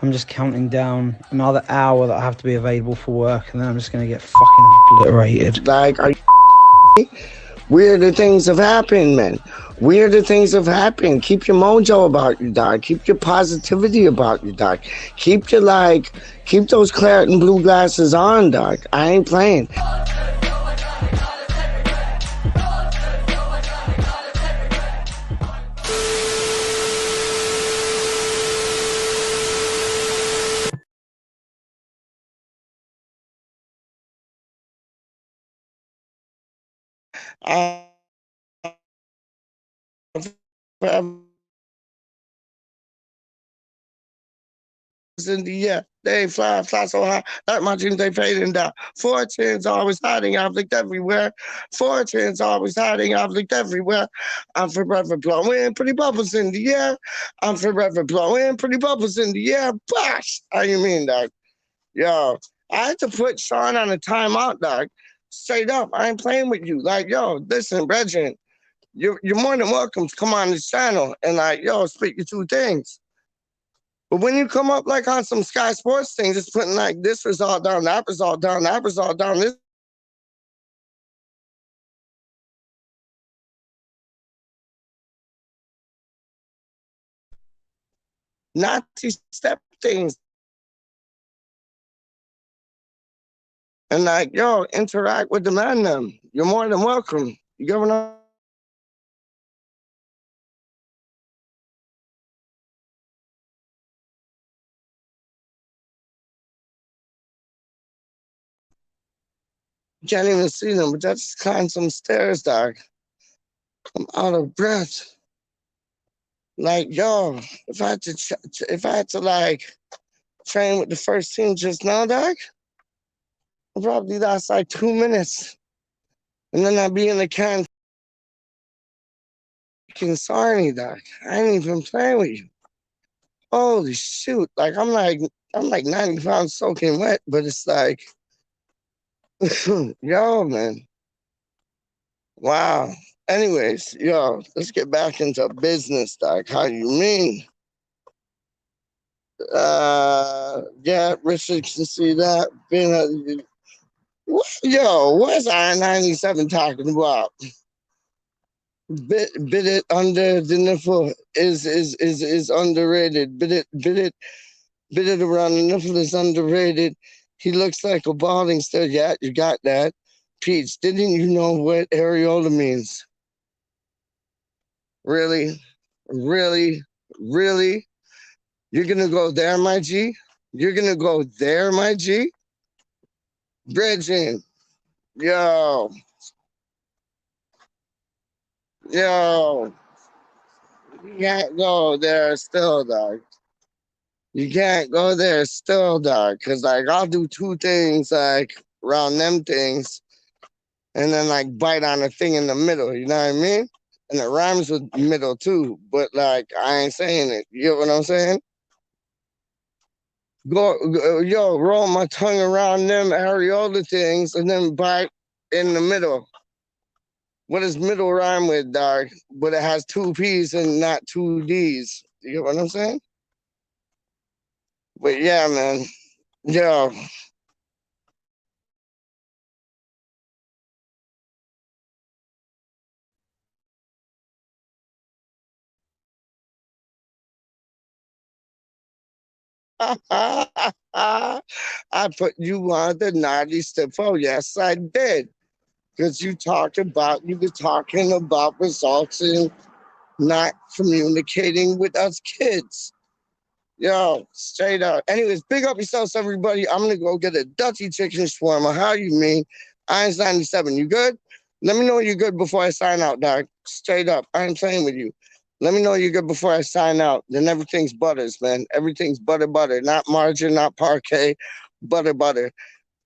I'm just counting down another hour that I have to be available for work, and then I'm just going to get fucking obliterated. Like, are you weirder things have happened, man. Weirder things have happened. Keep your mojo about you, dog. Keep your positivity about you, dog. Keep those claret and blue glasses on, dog. I ain't playing. In the air, they fly so high, like my dreams they fading down. Fortune's always hiding, I've looked everywhere. Fortune's always hiding, I've looked everywhere. I'm forever blowing pretty bubbles in the air. I'm forever blowing pretty bubbles in the air. Bosh! How you mean, dog? Yo, I had to put Sean on a timeout, dog. Straight up, I ain't playing with you. Like, yo, listen, brethren, you're more than welcome to come on this channel and like, yo, speak your two things. But when you come up like on some Sky Sports thing, just putting like this result down, that result down, that result down, this Nazi step things. And like, yo, interact with the man them. You're more than welcome. You get what I'm You can't even see them, but that's climbing some stairs, dog. I'm out of breath. Like, yo, if I had to like train with the first team just now, dog, I'd probably last like 2 minutes. And then I'd be in the can sorry, dog. I ain't even playing with you. Holy shoot. Like I'm like 90 pounds soaking wet, but it's like yo, man. Wow. Anyways, yo, let's get back into business, dog. How you mean? Yeah, Richard can see that. Yo, what's I-97 talking about? Bit it under the nipple is underrated. Bit it around the nipple is underrated. He looks like a balding still. Yeah, you got that. Peach, didn't you know what areola means? Really? Really? Really? You're gonna go there, my G? You're gonna go there, my G? Bridging. Yo. Yo. You can't go there still, dog. You can't go there still, dog. Cause like I'll do two things like around them things and then like bite on a thing in the middle, you know what I mean? And it rhymes with middle too, but like I ain't saying it. You get what I'm saying? Yo, roll my tongue around them areola things and then bite in the middle. What does middle rhyme with, dog? But it has two P's and not two D's. You get what I'm saying? But yeah, man. Yo. I put you on the naughty step. Oh, yes, I did. Because you were talking about results and not communicating with us kids. Yo, straight up. Anyways, big up yourselves, everybody. I'm gonna go get a Dutchy chicken shawarma. How you mean? Irons 97. You good? Let me know you're good before I sign out, dog. Straight up. I ain't playing with you. Let me know you're good before I sign out. Then everything's butters, man. Everything's butter. Not margarine, not parquet. Butter.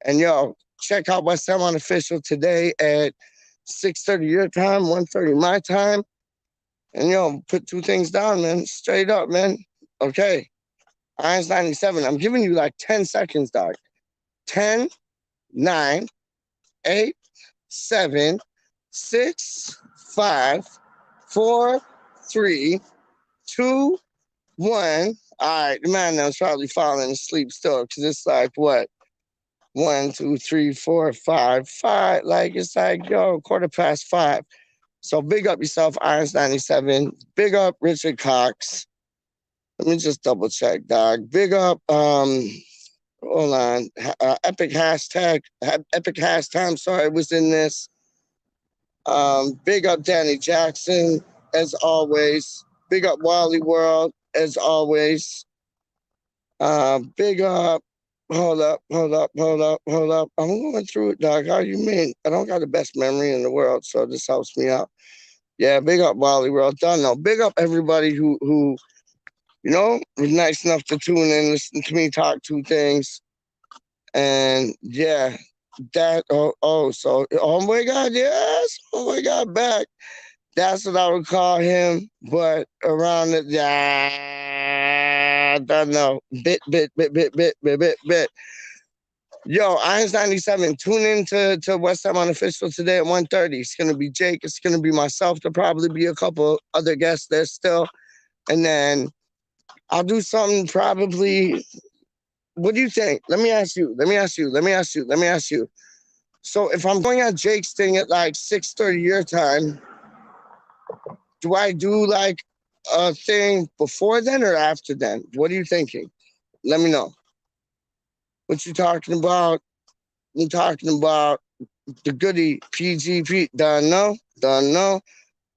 And yo, check out West Ham Unofficial today at 6:30 your time, 1:30 my time. And yo, put two things down, man. Straight up, man. Okay. Irons 97. I'm giving you like 10 seconds, dog. 10, 9, 8, 7, 6, 5, 4, 3, 2, 1. All right, the man that's probably falling asleep still because it's like what? 1, 2, 3, 4, 5, 5. Like it's like, yo, 5:15. So big up yourself, Irons 97. Big up Richard Cox. Let me just double check, dog. Big up, hold on. Epic hashtag. Sorry, was in this. Big up Danny Jackson, as always. Big up Wally World, as always. Big up. Hold up. I'm going through it, dog. How you mean? I don't got the best memory in the world, so this helps me out. Yeah, big up Wally World. Done now. Big up everybody who you know, was nice enough to tune in, listen to me talk two things. And yeah, so oh my God, yes, oh my God, back. That's what I would call him, but around the I don't know. Bit. Yo, Irons 97, tune in to West Ham Unofficial today at 1:30. It's gonna be Jake, it's gonna be myself, there'll probably be a couple other guests there still. And then I'll do something probably. What do you think? Let me ask you. So if I'm going on Jake's thing at like 6:30 your time, do I do like a thing before then or after then? What are you thinking? Let me know. What you talking about? I'm talking about the goodie PGP. Done know.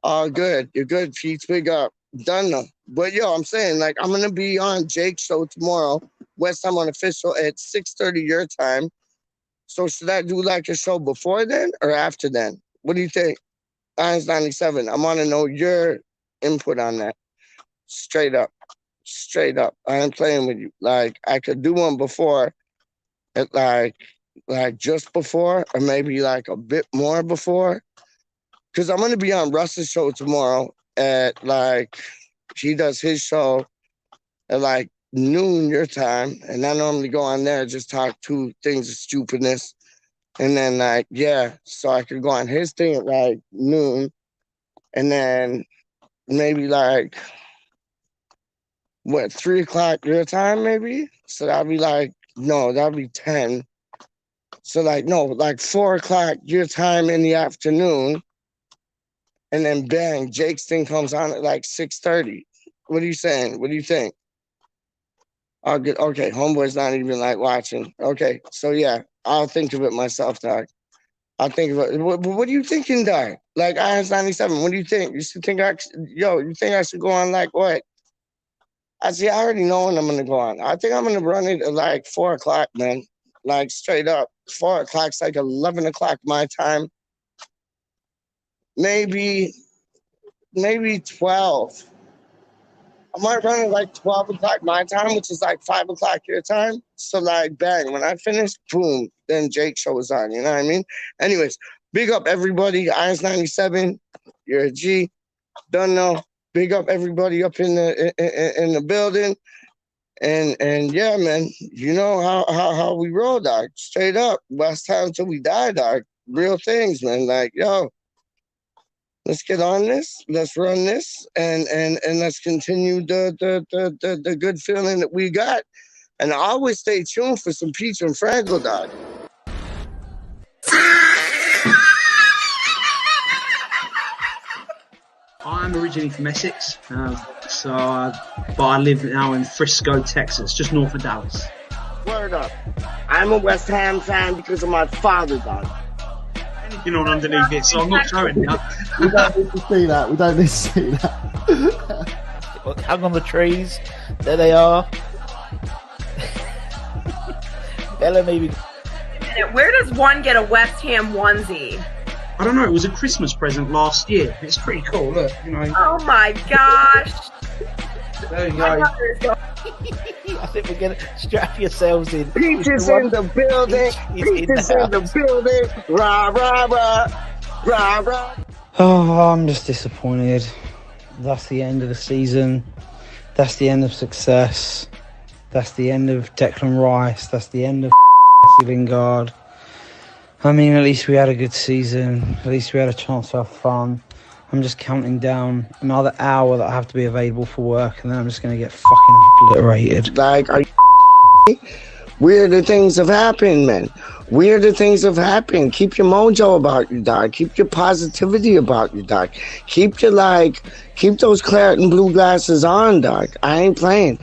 All good. You're good, Pete. Big up. Done know. But yo, I'm saying like I'm gonna be on Jake's show tomorrow, West Ham Unofficial at 6:30 your time. So should I do like a show before then or after then? What do you think? Irons 97. I want to know your input on that. Straight up. I ain't playing with you. Like I could do one before at like just before or maybe like a bit more before. Cause I'm gonna be on Russ's show tomorrow at like he does his show at like noon your time. And I normally go on there, just talk 2 things of stupidness. And then like, yeah, so I could go on his thing at like noon. And then maybe like, 3 o'clock your time maybe? So that'd be like, no, that'd be 10. So like, no, like 4 o'clock your time in the afternoon. And then bang, Jake's thing comes on at like 6:30. What are you saying? What do you think? I'll get, okay, homeboy's not even like watching. Okay, so yeah, I'll think of it myself, dog. I'll think of it. What are you thinking, dog? Like Irons 97, what do you think? You think you think I should go on like what? I already know when I'm gonna go on. I think I'm gonna run it at like 4 o'clock, man. Like straight up. 4 o'clock's like 11 o'clock my time. Maybe 12. I might run it like 12 o'clock my time, which is like 5 o'clock your time. So like bang, when I finish, boom, then Jake shows on, you know what I mean? Anyways, big up everybody. Irons 97, you're a G. Don't know. Big up everybody up in the building. And yeah, man, you know how we roll, dog. Straight up. Last time till we die, dog. Real things, man. Like, yo. Let's get on this. Let's run this, and let's continue the good feeling that we got. And always stay tuned for some Peach and Fraggle, dog. I'm originally from Essex, but I live now in Frisco, Texas, just north of Dallas. Word up. I'm a West Ham fan because of my father, dog. Anything on underneath it, so I'm not showing you. We don't need to see that. We don't need to see that. Look, hung on the trees. There they are. Bella maybe. Where does one get a West Ham onesie? I don't know, it was a Christmas present last year. It's pretty cool, look, you know. Oh my gosh. There you go. I think we're gonna strap yourselves in. Peach is in the building. Peach is in the building. Rah, rah, rah. Rah, rah. Oh, I'm just disappointed. That's the end of the season. That's the end of success. That's the end of Declan Rice. That's the end of Lingard. I mean, at least we had a good season. At least we had a chance to have fun. I'm just counting down another hour that I have to be available for work, and then I'm just going to get fucking obliterated. Like, are you weirder things have happened, man. Weirder things have happened. Keep your mojo about you, dog. Keep your positivity about you, dog. Keep those claret and blue glasses on, dog. I ain't playing.